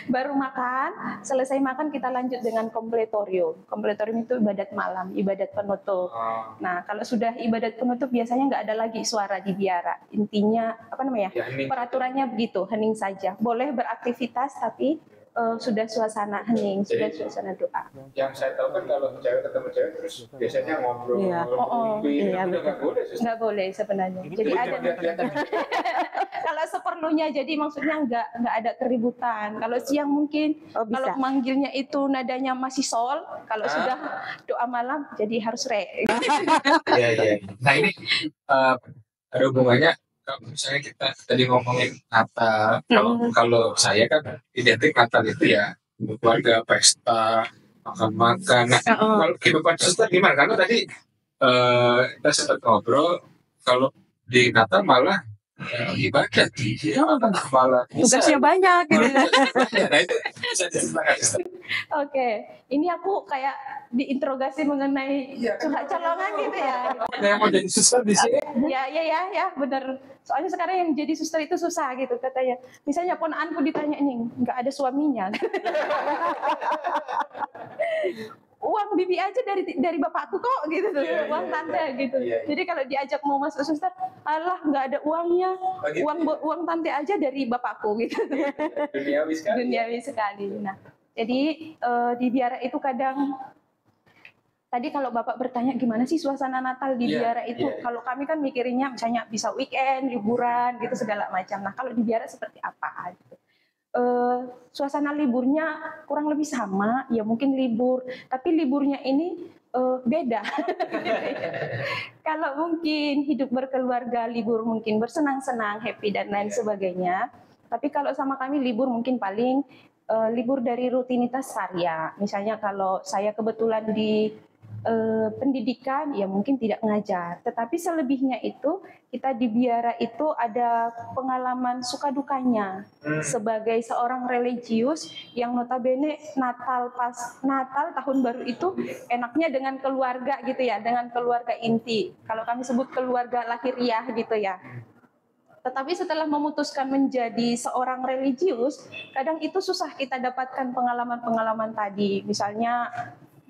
baru makan, selesai makan kita lanjut dengan kompletorium. Kompletorium itu ibadat malam, ibadat penutup. Nah, kalau sudah ibadat penutup biasanya nggak ada lagi suara di biara. Intinya apa namanya? Peraturannya begitu, hening saja. Boleh beraktivitas tapi sudah suasana hening, sudah suasana doa. Yang saya tahu kan kalau cewek ketemu cewek terus biasanya ngobrol, nggak boleh. Nggak boleh sebenarnya. Jadi ada kalau seperlunya, jadi maksudnya nggak ada keributan. Kalau siang mungkin kalau manggilnya itu nadanya masih sol, kalau sudah doa malam jadi harus re. Iya. Nah ini ada hubungannya. Kalau misalnya kita tadi ngomongin Natal, kalau saya kan identik Natal itu ya keluarga, pesta, makan-makan. Nah, kalau kehidupan suster gimana? Karena tadi kita sempat ngobrol, kalau di Natal malah ibadah, malah Tugasnya banyak gitu. Nah itu bisa diceritakan. Oke, ini aku kayak diinterogasi mengenai curhat colongan gitu ya. Ada yang mau jadi suster di sini? Ya, benar. Soalnya sekarang yang jadi suster itu susah gitu katanya. Misalnya ponakanku ditanya ini, nggak ada suaminya. Uang bibi aja dari bapakku kok gitu tuh, uang tante gitu. Jadi kalau diajak mau masuk suster, alah nggak ada uangnya, uang tante aja dari bapakku gitu. Duniawi sekali. Nah, jadi di biara itu kadang tadi kalau Bapak bertanya gimana sih suasana Natal di biara itu, kalau kami kan mikirinnya misalnya bisa weekend, liburan gitu segala macam. Nah kalau di biara seperti apa? Gitu. Suasana liburnya kurang lebih sama, ya mungkin libur, tapi liburnya ini beda. Kalau mungkin hidup berkeluarga, libur mungkin bersenang-senang, happy dan lain sebagainya. Tapi kalau sama kami libur mungkin paling libur dari rutinitas karya. Misalnya kalau saya kebetulan di pendidikan, ya mungkin tidak ngajar. Tetapi selebihnya itu kita di biara itu ada pengalaman suka dukanya sebagai seorang religius yang notabene Natal tahun baru itu enaknya dengan keluarga gitu ya, dengan keluarga inti. Kalau kami sebut keluarga lahiriah gitu ya. Tetapi setelah memutuskan menjadi seorang religius, kadang itu susah kita dapatkan pengalaman-pengalaman tadi. Misalnya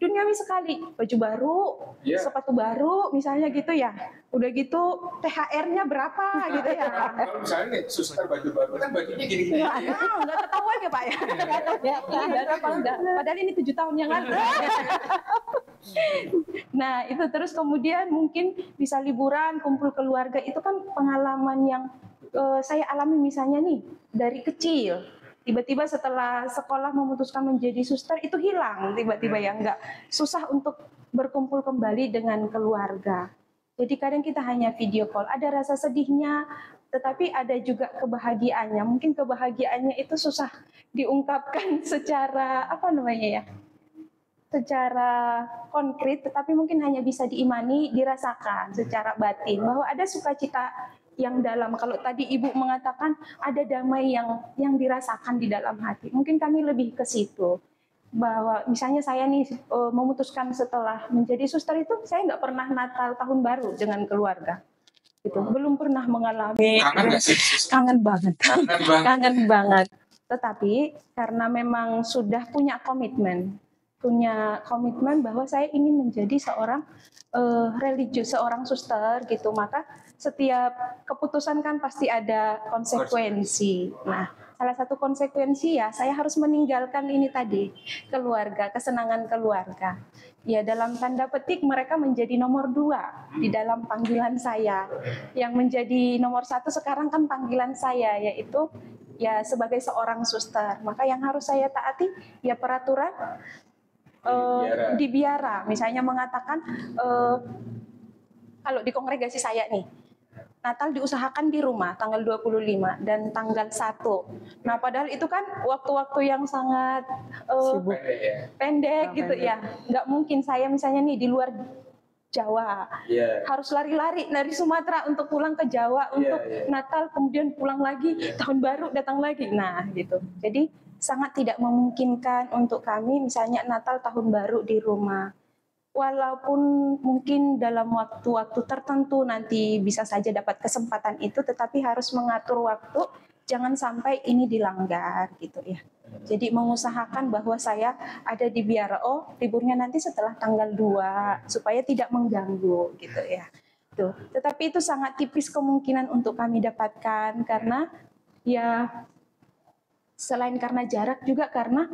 duniawi sekali, baju baru, sepatu baru, misalnya gitu ya. Udah gitu THR-nya berapa gitu ya. Kalau misalnya nih, suster baju baru kan bajunya gini-gini. Nggak ketahuan ya Pak ya. Padahal ini 7 tahun yang lalu. Nah itu terus kemudian mungkin bisa liburan, kumpul keluarga, itu kan pengalaman yang saya alami misalnya nih dari kecil. Tiba-tiba setelah sekolah memutuskan menjadi suster itu hilang tiba-tiba ya, nggak susah untuk berkumpul kembali dengan keluarga. Jadi kadang kita hanya video call, ada rasa sedihnya, tetapi ada juga kebahagiaannya. Mungkin kebahagiaannya itu susah diungkapkan secara apa namanya ya, secara konkret, tetapi mungkin hanya bisa diimani, dirasakan secara batin bahwa ada sukacita yang dalam. Kalau tadi Ibu mengatakan ada damai yang dirasakan di dalam hati, mungkin kami lebih ke situ. Bahwa misalnya saya nih memutuskan setelah menjadi suster itu saya nggak pernah Natal tahun baru dengan keluarga, gitu. Belum pernah mengalami. Kangen nggak sih? Kangen banget. Kangen banget. Tetapi karena memang sudah punya komitmen bahwa saya ingin menjadi seorang religius, seorang suster gitu, maka setiap keputusan kan pasti ada konsekuensi. Nah, salah satu konsekuensi ya saya harus meninggalkan ini tadi, keluarga, kesenangan keluarga. Ya dalam tanda petik mereka menjadi nomor 2 di dalam panggilan saya. Yang menjadi nomor 1 sekarang kan panggilan saya, yaitu ya sebagai seorang suster. Maka yang harus saya taati ya peraturan di biara. Misalnya mengatakan kalau di kongregasi saya nih, Natal diusahakan di rumah tanggal 25 dan tanggal 1. Nah, padahal itu kan waktu-waktu yang sangat pendek gitu ya. Nggak mungkin saya misalnya nih di luar Jawa, harus lari-lari dari Sumatera untuk pulang ke Jawa untuk Natal, kemudian pulang lagi, tahun baru datang lagi. Nah, gitu. Jadi sangat tidak memungkinkan untuk kami misalnya Natal tahun baru di rumah. Walaupun mungkin dalam waktu-waktu tertentu nanti bisa saja dapat kesempatan itu, tetapi harus mengatur waktu, jangan sampai ini dilanggar gitu ya. Jadi mengusahakan bahwa saya ada di biara, liburnya nanti setelah tanggal 2, supaya tidak mengganggu gitu ya. Tuh. Tetapi itu sangat tipis kemungkinan untuk kami dapatkan, karena ya selain karena jarak juga karena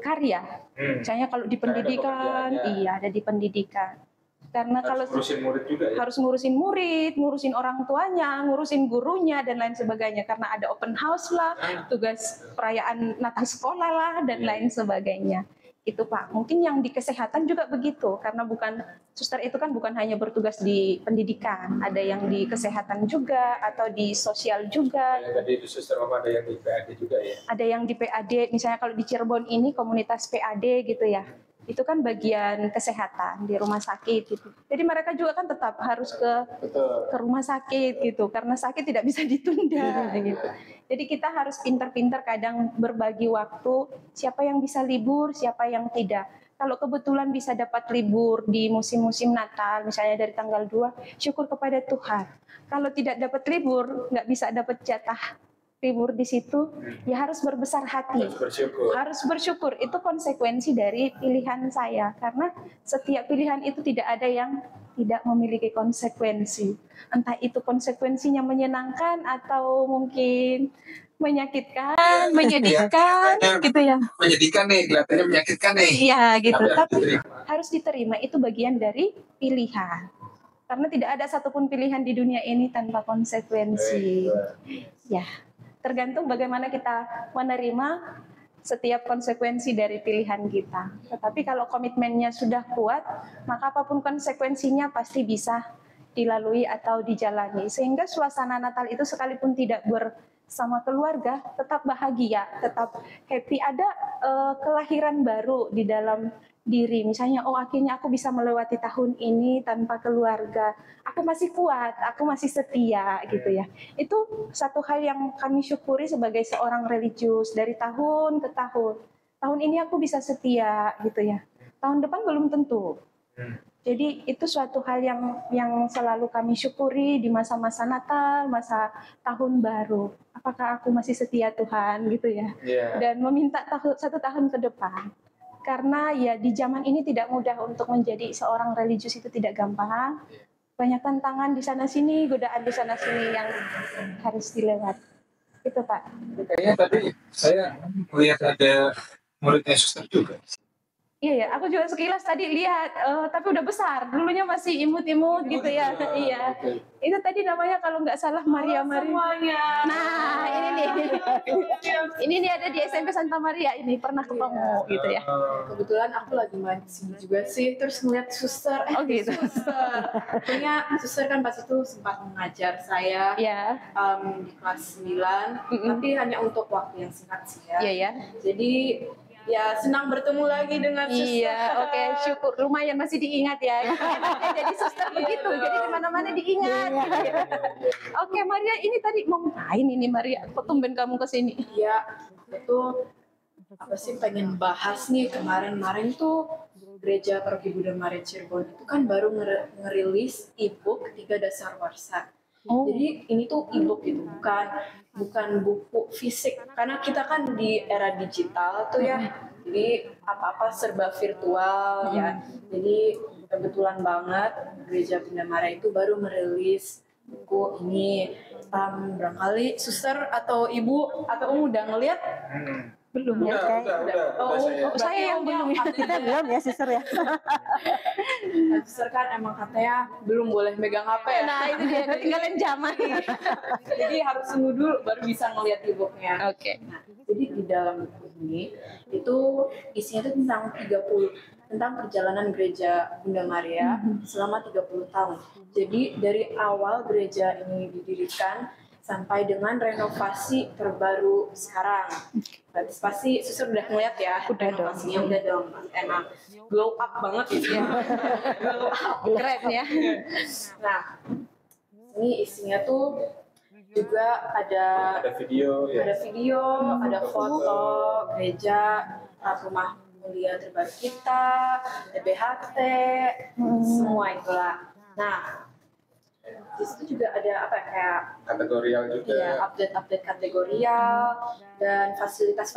karya. Misalnya kalau di pendidikan, iya ada di pendidikan. Karena harus kalau ngurusin murid juga ya? Harus ngurusin murid, ngurusin orang tuanya, ngurusin gurunya dan lain sebagainya. Karena ada open house lah, tugas perayaan Natal sekolah lah dan lain sebagainya. Itu Pak. Mungkin yang di kesehatan juga begitu, karena suster itu kan bukan hanya bertugas di pendidikan, ada yang di kesehatan juga atau di sosial juga. Tadi suster Mama ada yang di PAD juga ya? Ada yang di PAD, misalnya kalau di Cirebon ini komunitas PAD gitu ya. Itu kan bagian kesehatan di rumah sakit gitu. Jadi mereka juga kan tetap harus ke rumah sakit gitu, karena sakit tidak bisa ditunda gitu. Jadi kita harus pintar-pintar kadang berbagi waktu, siapa yang bisa libur, siapa yang tidak. Kalau kebetulan bisa dapat libur di musim-musim Natal, misalnya dari tanggal 2, syukur kepada Tuhan. Kalau tidak dapat libur, nggak bisa dapat jatah libur di situ, ya harus berbesar hati. Harus bersyukur. Itu konsekuensi dari pilihan saya. Karena setiap pilihan itu tidak ada yang tidak memiliki konsekuensi. Entah itu konsekuensinya menyenangkan atau mungkin menyakitkan, menyedihkan, gitu ya. Menyedihkan nih, kelihatannya menyakitkan nih. Iya, gitu. Tapi harus diterima, itu bagian dari pilihan. Karena tidak ada satupun pilihan di dunia ini tanpa konsekuensi. Ya. Tergantung bagaimana kita menerima setiap konsekuensi dari pilihan kita. Tetapi kalau komitmennya sudah kuat, maka apapun konsekuensinya pasti bisa dilalui atau dijalani. Sehingga suasana Natal itu sekalipun tidak bersama keluarga, tetap bahagia, tetap happy. Ada kelahiran baru di dalam diri. Misalnya, akhirnya aku bisa melewati tahun ini tanpa keluarga. Aku masih kuat, aku masih setia gitu ya. Itu satu hal yang kami syukuri sebagai seorang religius dari tahun ke tahun. Tahun ini aku bisa setia gitu ya. Tahun depan belum tentu. Jadi itu suatu hal yang selalu kami syukuri di masa-masa Natal, masa tahun baru. Apakah aku masih setia Tuhan gitu ya. Dan meminta satu tahun ke depan. Karena ya di zaman ini tidak mudah untuk menjadi seorang religius, itu tidak gampang. Banyak tantangan di sana sini, godaan di sana sini yang harus dilewati. Itu Pak. Kayaknya tadi saya melihat ada muridnya suster juga. Iya, aku juga sekilas tadi lihat, tapi udah besar. Dulunya masih imut-imut gitu ya. Iya. Itu tadi namanya kalau nggak salah Maria. Nah, ini nih. Ini nih ada di SMP Santa Maria, ini pernah ketemu gitu ya. Kebetulan aku lagi main sini juga sih, terus ngeliat suster. Gitu. Suster. Punya suster kan pas itu sempat mengajar saya di kelas 9, tapi hanya untuk waktu yang singkat sih ya. Iya. Jadi ya senang bertemu lagi dengan suster. Iya, oke, syukur lumayan masih diingat ya. Jadi suster begitu, jadi di mana-mana diingat. Oke, Maria, ini tadi mau ngapain ini Maria? Kok tumben kamu ke sini? Iya, itu apa sih pengen bahas nih, kemarin tuh Gereja Paroki Bunda Maria Cirebon itu kan baru ngerilis e-book 3 Dasar Warsa. Jadi ini tuh e-book gitu, bukan buku fisik, karena kita kan di era digital tuh ya, jadi apa-apa serba virtual ya. Jadi kebetulan banget Gereja Bunda Maria itu baru merilis buku ini. Barangkali suster atau ibu atau udah ngeliat? Belum ya? Udah saya. Saya yang belum ya. Kita belum ya, sister ya. Suster kan emang katanya belum boleh megang HP ya. Nah, itu dia ketinggalan zaman. Jadi harus tunggu dulu baru bisa ngelihat e-booknya. Oke. Nah, jadi di dalam buku ini itu isinya itu tentang perjalanan gereja Bunda Maria selama 30 tahun. Jadi dari awal gereja ini didirikan sampai dengan renovasi terbaru sekarang. Berarti pasti suster udah ngeliat ya renovasinya udah dong, emang glow up banget gitu ya. Glow up. Keren ya. Nah, ini isinya tuh juga ada video ya. ada video, ada foto gereja, rumah mulia terbaru kita, DBHT, semua itulah. Nah, di situ juga ada apa ya, kayak Kategorial juga. iya, update kategorial dan fasilitas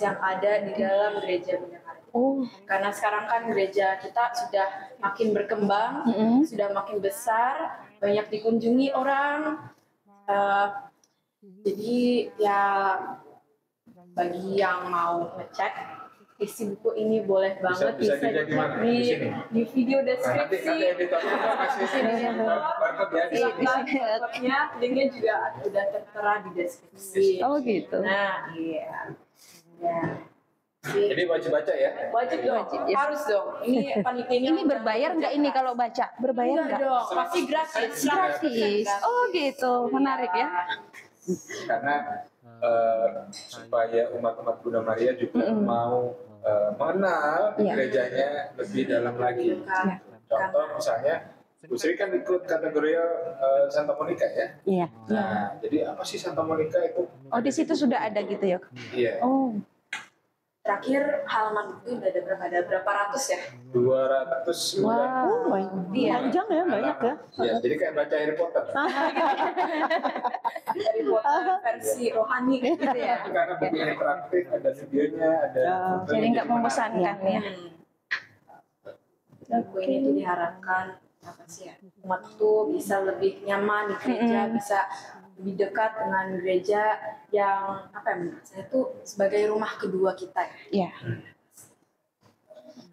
yang ada di dalam gereja Bunda Maria. Karena sekarang kan gereja kita sudah makin berkembang, sudah makin besar, banyak dikunjungi orang. Jadi ya bagi yang mau ngecek isi buku ini boleh banget Bisa bisa dilihat di mana? dicek Di sini? di video Nanti deskripsi. editornya kasih barcode ya. Silakan, linknya juga udah tertera di deskripsi. Oh gitu. Nah, iya. Ya. Jadi wajib baca ya. Wajib dong, ya. harus dong. Ini panitianya. Ini berbayar nggak ini kalau baca? Berbayar Enggak nggak? dong, pasti gratis. Gratis. Oh gitu, menarik ya. Karena supaya umat-umat Bunda Maria juga mau mengenal Iya. gerejanya lebih dalam lagi. Contoh misalnya, Bu Sri kan ikut kategori Santa Monica ya. Iya. Nah, jadi apa sih Santa Monica itu? Oh di situ sudah ada gitu ya? Iya. Oh. Terakhir halaman buku udah ada berapa? Ada berapa ratus ya? 200. Wow. Iya. Panjang ya, banyak ya. Iya, jadi kayak baca Harry Potter. Dari buatan versi rohani gitu ya. Tapi karena buku interaktif, ada videonya, ada fotonya, Jadi nggak membosankan ya. Buku ini tuh diharapkan apa sih ya? Umat tuh bisa lebih nyaman di gereja, bisa lebih dekat dengan gereja yang apa ya, menurut saya tuh sebagai rumah kedua kita ya. Iya.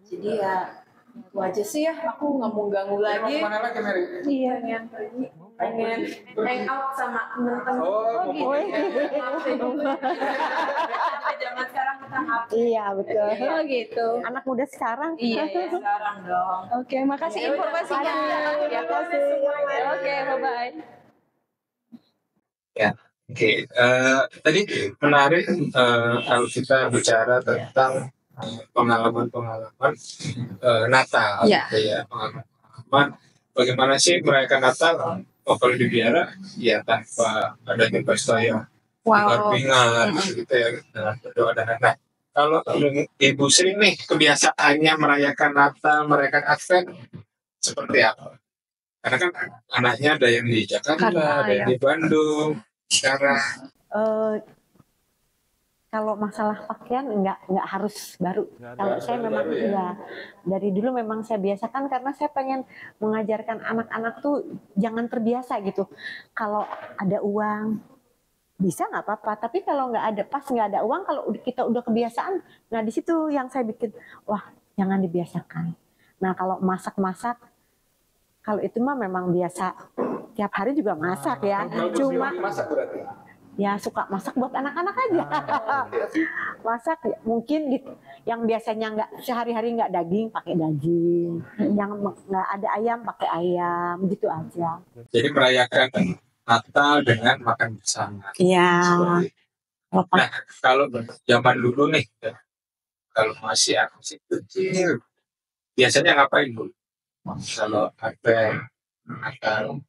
Jadi ya itu aja sih ya, aku nggak mau ganggu Mau lagi. kemana lagi, Mary? Iya. Pengen pergi, pengen hang out sama temen-temen. Oh, gitu. Sampai zaman sekarang kita HP. Iya, betul. Oh gitu. Anak muda sekarang. Iya. Sekarang dong. Oke, makasih Ya udah, informasinya. makasih. Ya, makasih. Oke, bye-bye. Ya, oke. Tadi menarik kalau kita bicara tentang pengalaman-pengalaman Natal, Ya. gitu ya. Pengalaman bagaimana sih merayakan Natal? Oh, kalau di biara, ya tanpa adanya pesta yang berpingat, gitu ya, dengan berdoa dan lain-lain. Kalau Ibu Sri nih kebiasaannya merayakan Natal, merayakan Advent seperti apa? Karena kan anaknya ada yang di Jakarta, ada yang di Bandung. Sekarang Kalau masalah pakaian nggak harus baru. Kalau saya memang ya dari dulu memang saya biasakan karena saya pengen mengajarkan anak-anak tuh jangan terbiasa gitu. Kalau ada uang bisa nggak apa-apa, tapi kalau nggak ada nggak ada uang, kalau kita udah kebiasaan, nah di situ yang saya bikin, wah jangan dibiasakan. Nah kalau masak-masak, kalau itu mah memang biasa tiap hari juga masak ya, cuma masak berarti. ya suka masak buat anak-anak aja. Masak mungkin yang biasanya nggak sehari-hari nggak daging pakai daging, yang nggak ada ayam pakai ayam, gitu aja. Jadi merayakan Natal dengan makan bersama. Iya. Nah, kalau zaman dulu nih, kalau masih kecil, biasanya ngapain Bu? Kalau ada Natal.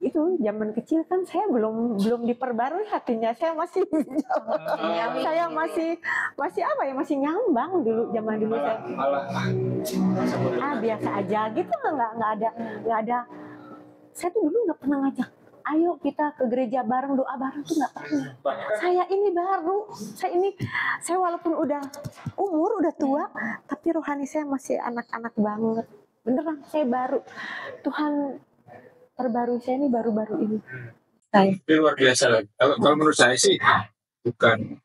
Itu zaman kecil kan saya belum diperbarui hatinya, saya masih saya masih apa ya, masih ngambang dulu zaman dulu saya. Biasa aja gitu, nggak ada. Saya tuh dulu nggak pernah ngajak, ayo kita ke gereja bareng, doa bareng tuh nggak pernah. Saya ini baru, saya walaupun udah udah tua, tapi rohani saya masih anak-anak banget. Beneran saya baru. Tuhan terbaru saya ini baru-baru ini. Itu luar biasa lagi. Kalau menurut saya sih bukan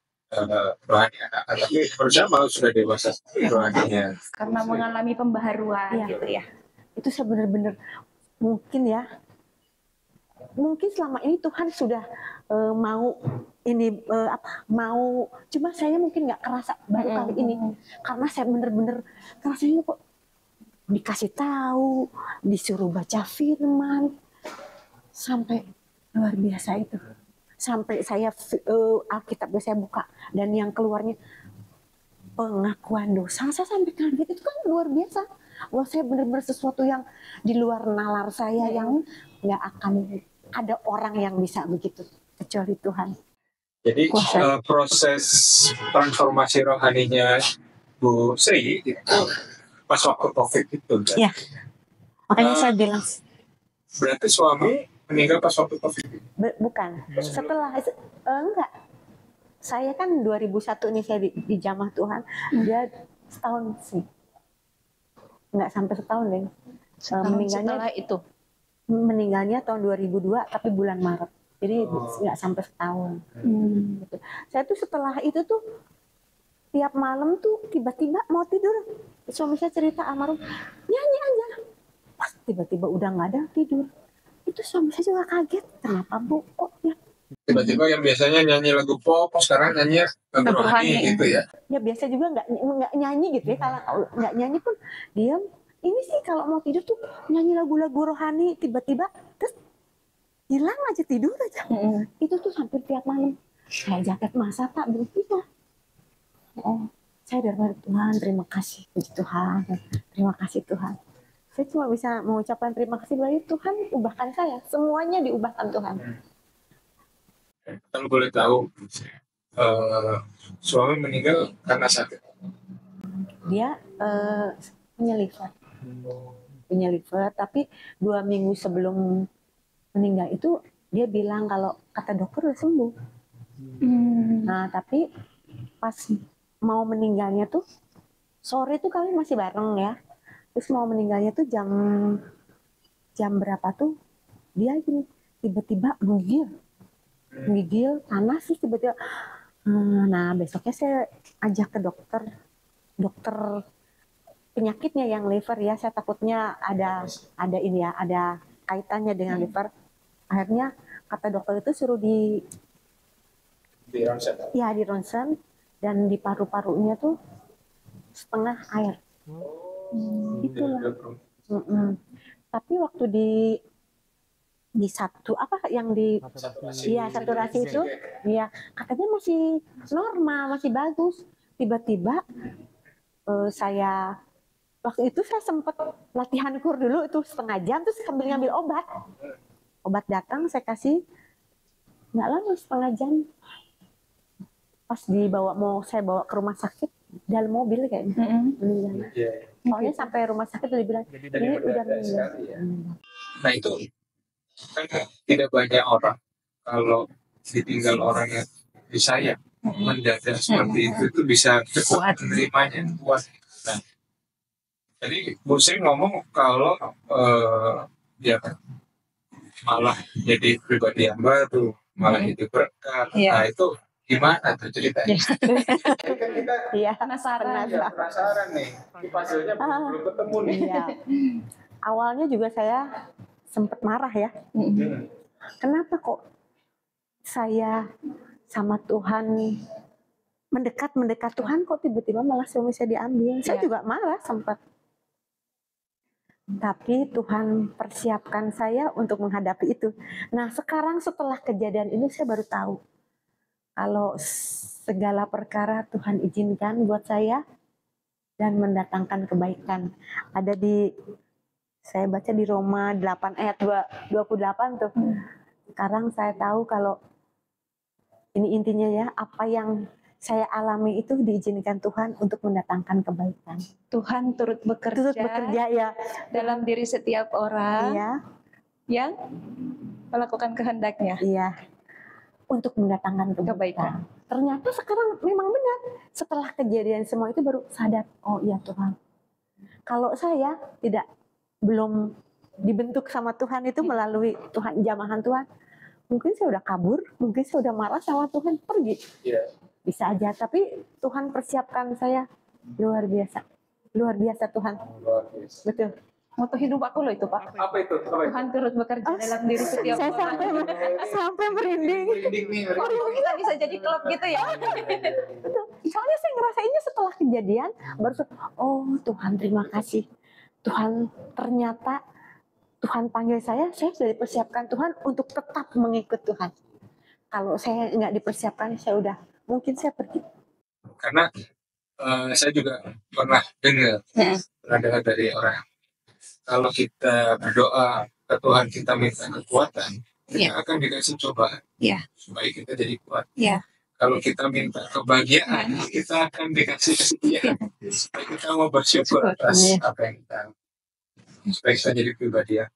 rohani anak, tapi harusnya malah sudah dewasa rohaninya. Karena mengalami pembaharuan Iya. gitu ya. Itu saya benar-benar mungkin selama ini Tuhan sudah mau ini mau, cuma saya mungkin nggak kerasa baru kali ini, karena saya benar-benar kerasanya kok dikasih tahu, disuruh baca firman, sampai luar biasa itu. Sampai saya Alkitabnya saya buka dan yang keluarnya pengakuan dosa, saya sampai kaget. Itu kan luar biasa. Wah, saya benar-benar sesuatu yang di luar nalar saya, yang nggak akan ada orang yang bisa begitu kecuali Tuhan. Jadi proses transformasi rohaninya Bu Sri itu pas waktu COVID itu kan? Iya. Makanya saya bilang. Berarti suami meninggal pas waktu COVID? Bukan. Setelah enggak. Saya kan 2001 nih saya di Jamah Tuhan. Dia setahun sih. Enggak sampai setahun deh. Setelah itu. Meninggalnya tahun 2002 tapi bulan Maret. Jadi enggak sampai setahun. Gitu. Saya tuh setelah itu tuh tiap malam tuh tiba-tiba mau tidur. Suami saya cerita almarhum, nyanyi aja. Pas tiba-tiba udah nggak ada tidur. Itu suami saya juga kaget. Kenapa Bu? Kok ya? Tiba-tiba yang biasanya nyanyi lagu pop, sekarang nyanyi lagu rohani gitu ya? Ya biasa juga nggak nyanyi gitu ya. Kalau nggak nyanyi pun diam. Ini sih kalau mau tidur tuh nyanyi lagu-lagu rohani. Tiba-tiba terus hilang aja, tidur aja. Itu tuh hampir tiap malam. Kayak jaket masa tak berpikir. Saya dari Tuhan, terima kasih puji Tuhan, terima kasih Tuhan. Saya cuma bisa mengucapkan terima kasih bagi Tuhan, ubahkan saya, semuanya diubahkan Tuhan. Kalau boleh tahu, suami meninggal karena sakit? Dia punya liver, tapi 2 minggu sebelum meninggal itu dia bilang kalau kata dokter udah sembuh. Nah tapi pas mau meninggalnya tuh sore tuh kami masih bareng ya. Terus mau meninggalnya tuh jam berapa tuh dia gini tiba-tiba menggigil panas sih tiba-tiba. Nah besoknya saya ajak ke dokter penyakitnya yang liver ya. Saya takutnya ada ini ya, ada kaitannya dengan liver. Akhirnya kata dokter itu suruh di ronsen. Ya di ronsen. Dan di paru-parunya tuh setengah air. Itulah. Tapi waktu di satu apa yang di saturasi itu, ya katanya masih normal, masih bagus. Tiba-tiba saya waktu itu saya sempat latihan kur dulu itu setengah jam, terus sambil ngambil obat datang saya kasih, nggak lama setengah jam. Pas mau saya bawa ke rumah sakit dalam mobil kayaknya. Soalnya sampai rumah sakit udah bilang ini udah meninggal. Nah itu kan tidak banyak orang kalau ditinggal orang yang disayang mendadak seperti itu bisa cepat menerimanya, kuat. Nah, jadi Bu Sri ngomong kalau dia malah jadi pribadi yang baru, malah hidup berkat. Nah itu gimana tuh ceritanya? Kan kita penasaran nih, puzzle-nya belum ketemu nih. Iya. Awalnya juga saya sempat marah ya. Kenapa kok saya sama Tuhan mendekat Tuhan kok tiba-tiba malah suami saya diambil? Saya juga marah sempat. Tapi Tuhan persiapkan saya untuk menghadapi itu. Nah sekarang setelah kejadian ini saya baru tahu kalau segala perkara Tuhan izinkan buat saya dan mendatangkan kebaikan. Ada saya baca di Roma 8 ayat 28 tuh. Sekarang saya tahu kalau ini intinya ya, apa yang saya alami itu diizinkan Tuhan untuk mendatangkan kebaikan. Tuhan turut bekerja ya dalam diri setiap orang yang melakukan kehendaknya. Iya. Untuk mendatangkan kebaikan. Ternyata sekarang memang benar. Setelah kejadian semua itu baru sadar, oh iya Tuhan. Kalau saya belum dibentuk sama Tuhan itu melalui Jamahan Tuhan, Mungkin saya udah kabur, mungkin saya udah marah sama Tuhan, pergi. Iya. Bisa aja, tapi Tuhan persiapkan saya luar biasa. Luar biasa Tuhan. Luar biasa. Betul. Moto hidup aku loh itu, Pak. Apa itu? Apa itu? Tuhan turut bekerja dalam diri setiap Saya orang. sampai merinding. Merinding nih. Oh, kita bisa jadi klub gitu ya. Betul. Soalnya saya ngerasainnya setelah kejadian, oh Tuhan terima kasih. Tuhan ternyata Tuhan panggil saya sudah dipersiapkan Tuhan untuk tetap mengikut Tuhan. Kalau saya nggak dipersiapkan, saya mungkin saya pergi. Karena saya juga pernah dengar dari orang, kalau kita berdoa ke Tuhan, kita minta kekuatan, kita akan dikasih cobaan supaya kita jadi kuat. Kalau kita minta kebahagiaan, kita akan dikasih kesedihan supaya kita mau bersyukur atas apa yang kita, supaya kita jadi pribadi yang.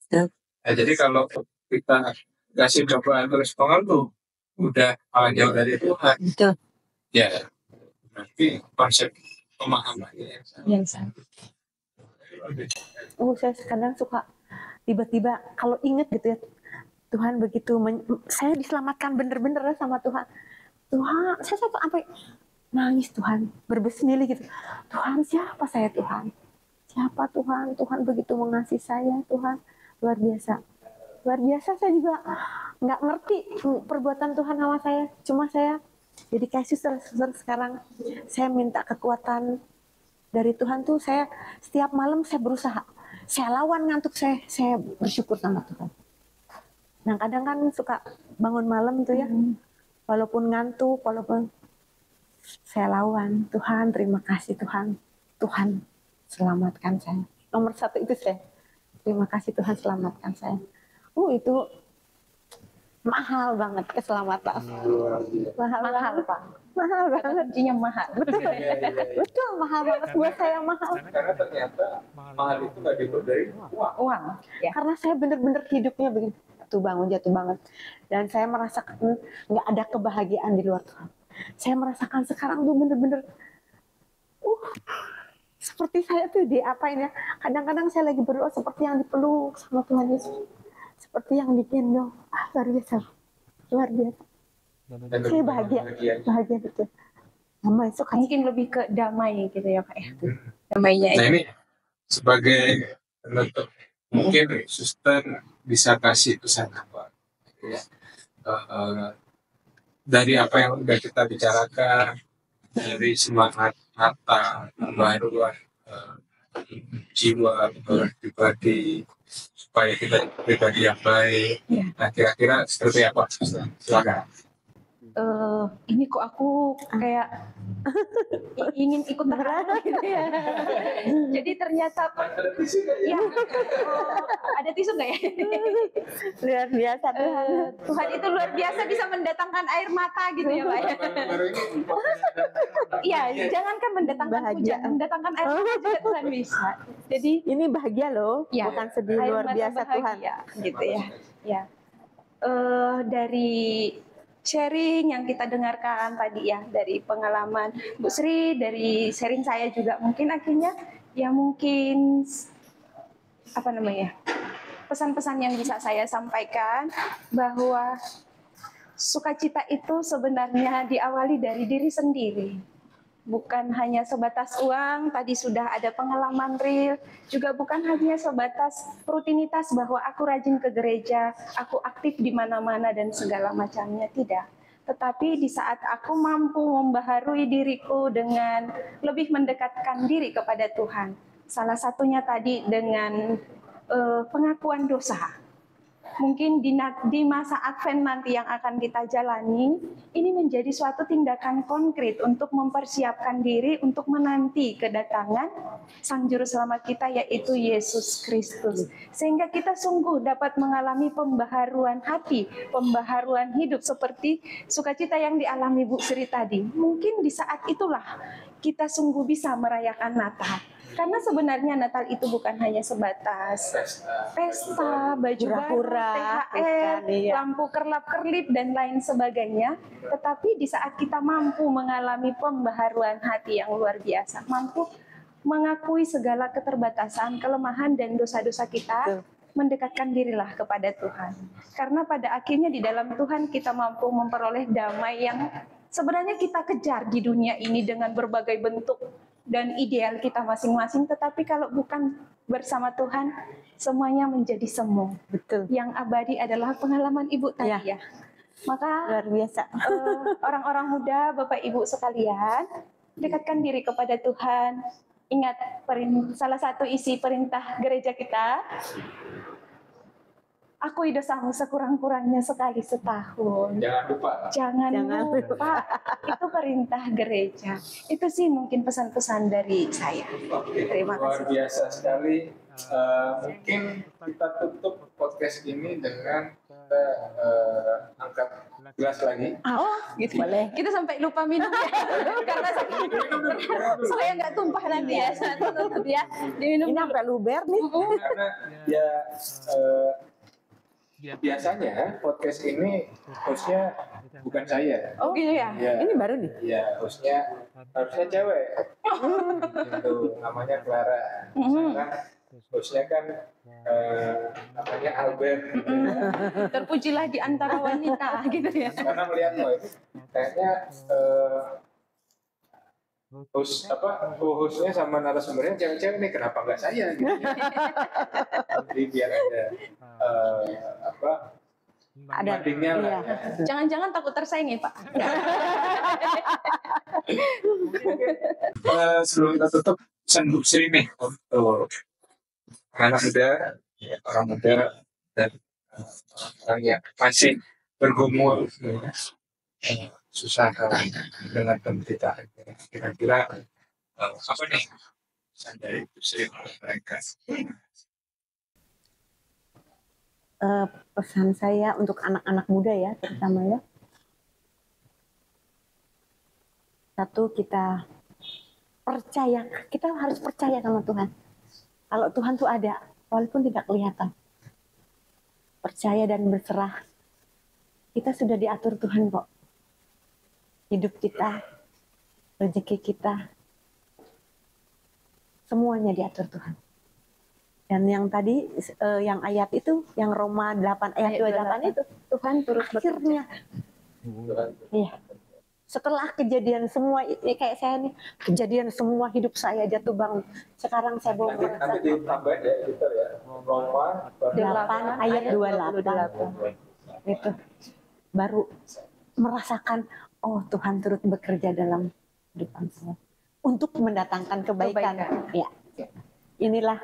Nah, jadi kalau kita kasih cobaan terus pengaruh, udah malah jauh dari Tuhan. Ya, berarti konsep pemahamannya yang salah. Saya kadang suka tiba-tiba kalau inget gitu ya, Tuhan begitu saya diselamatkan bener-bener sama Tuhan. Tuhan, saya sampai nangis Tuhan, berbesmili gitu. Tuhan, siapa saya Tuhan? Siapa Tuhan? Tuhan begitu mengasihi saya Tuhan, luar biasa. Luar biasa, saya juga nggak ngerti perbuatan Tuhan sama saya. Cuma saya jadi kayak suster sekarang. Saya minta kekuatan dari Tuhan tuh, saya setiap malam saya berusaha. Saya lawan ngantuk saya bersyukur sama Tuhan. Nah kadang kan suka bangun malam tuh ya, walaupun ngantuk, walaupun saya lawan. Tuhan terima kasih Tuhan. Tuhan selamatkan saya. Nomor satu itu saya. Terima kasih Tuhan selamatkan saya. Itu mahal banget keselamatan. Mahal Pak. Mahal banget. Kuncinya mahal. Betul. Betul, mahal banget buat saya mahal. Karena ternyata mahal itu nggak diukur dari uang. Ya. Karena saya benar-benar hidupnya begini, jatuh banget. Dan saya merasakan nggak ada kebahagiaan di luar Tuhan. Saya merasakan sekarang tuh benar-benar seperti saya tuh diapain ya. Kadang-kadang saya lagi berdoa seperti yang dipeluk sama Tuhan Yesus. Seperti yang digendong. Luar biasa. Luar biasa. Saya bahagia betul. Mungkin lebih ke damai gitu ya Pak ya. Damainya. Nah ini sebagai penutup, mungkin suster bisa kasih pesan apa ya? Dari apa yang sudah kita bicarakan, dari semangat mata, pembaharuan jiwa, pribadi, supaya kita pribadi yang baik. Nah kira-kira seperti apa? Silakan. Ini kok aku kayak ingin ikut terharu gitu ya. Jadi ternyata ya, ada tisu nggak ya? Luar biasa Tuhan. Tuhan itu luar biasa bisa mendatangkan air mata gitu ya Pak. Iya, jangankan mendatangkan hujan, mendatangkan air mata juga Tuhan bisa. Jadi ini bahagia loh, ya, bukan sedih, luar biasa Tuhan. Gitu ya. Ya. Dari sharing yang kita dengarkan tadi ya, dari pengalaman Bu Sri, dari sharing saya juga, mungkin akhirnya ya mungkin pesan-pesan yang bisa saya sampaikan bahwa sukacita itu sebenarnya diawali dari diri sendiri. Bukan hanya sebatas uang, tadi sudah ada pengalaman real, juga bukan hanya sebatas rutinitas bahwa aku rajin ke gereja, aku aktif di mana-mana dan segala macamnya, tidak. Tetapi di saat aku mampu membaharui diriku dengan lebih mendekatkan diri kepada Tuhan. Salah satunya tadi dengan pengakuan dosa. Mungkin di masa Advent nanti yang akan kita jalani, ini menjadi suatu tindakan konkret untuk mempersiapkan diri untuk menanti kedatangan Sang Juru Selamat kita, yaitu Yesus Kristus. Sehingga kita sungguh dapat mengalami pembaharuan hati, pembaharuan hidup seperti sukacita yang dialami Bu Sri tadi. Mungkin di saat itulah kita sungguh bisa merayakan Natal. Karena sebenarnya Natal itu bukan hanya sebatas pesta, baju baru, THR, lampu kerlap-kerlip, dan lain sebagainya. Tetapi di saat kita mampu mengalami pembaharuan hati yang luar biasa, mampu mengakui segala keterbatasan, kelemahan, dan dosa-dosa kita, mendekatkan dirilah kepada Tuhan. Karena pada akhirnya di dalam Tuhan kita mampu memperoleh damai yang sebenarnya kita kejar di dunia ini dengan berbagai bentuk dan ideal kita masing-masing. Tetapi kalau bukan bersama Tuhan, semuanya menjadi semu. Betul. Yang abadi adalah pengalaman Ibu tadi ya. Maka Luar biasa. orang-orang muda, Bapak Ibu sekalian, dekatkan diri kepada Tuhan. Ingat salah satu isi perintah gereja kita, akui dosamu sekurang-kurangnya sekali setahun. Jangan lupa. Jangan lupa. Itu perintah gereja. Itu sih mungkin pesan-pesan dari saya. Oke, Terima luar kasih. biasa sekali. Mungkin kita tutup podcast ini dengan kita angkat gelas lagi. Oh, gitu. Boleh. Kita sampai lupa minum ya. Karena saya nggak tumpah nanti ya. Saya tutup ya. Diminum Ini dulu. sampai luber nih. Karena ya biasanya podcast ini hostnya bukan saya. Oh gitu ya. Ya, Ini baru nih. ya hostnya harusnya cewek. Itu namanya Clara. Karena hostnya kan namanya Albert. Terpujilah di antara wanita gitu ya. Karena melihat kayaknya hostnya sama narasumbernya cewek-cewek nih, kenapa nggak saya gitu. Jadi biar ada Ada bandingnya lah iya. ya. Jangan-jangan takut tersaingi Pak. Sebelum kita tutup, pesan Bu Sri nih untuk anak muda, orang muda dan orang yang masih bergumul susah dengan penderitaan. Kira-kira apa nih pesan dari Bu Sri untuk mereka? Pesan saya untuk anak-anak muda ya, terutama ya. Satu, kita harus percaya sama Tuhan. Kalau Tuhan tuh ada, walaupun tidak kelihatan. Percaya dan berserah. Kita sudah diatur Tuhan kok. Hidup kita, rezeki kita, semuanya diatur Tuhan. Dan yang tadi, yang ayat itu, yang Roma 8 ayat 28 itu, Tuhan turut akhirnya, iya. Setelah kejadian semua, kayak saya nih, kejadian semua hidup saya jatuh bangun. Sekarang saya bawa Nanti ditambahin ya gitu ya. Roma 8 ayat 28. Itu baru merasakan, oh Tuhan turut bekerja dalam kehidupan saya. Untuk mendatangkan kebaikan. Ya. Inilah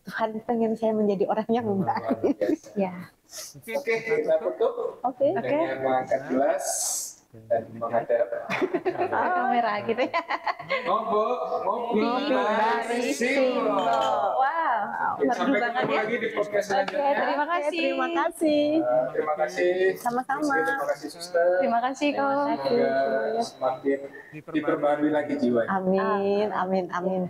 Tuhan pengen saya menjadi orang yang baik. Ya. Oke, kita tutup dengan mengangkat gelas dan menghadap Kamera gitu ya. ngobrol Bareng Simbo. Wow, merdu Sampai banget ketemu ya. lagi di podcast Oke, selanjutnya. terima kasih. Terima kasih. Terima kasih. Sama-sama. Terima kasih suster. Terima kasih kau. Semoga semakin diperbarui lagi jiwanya. Amin, amin, amin.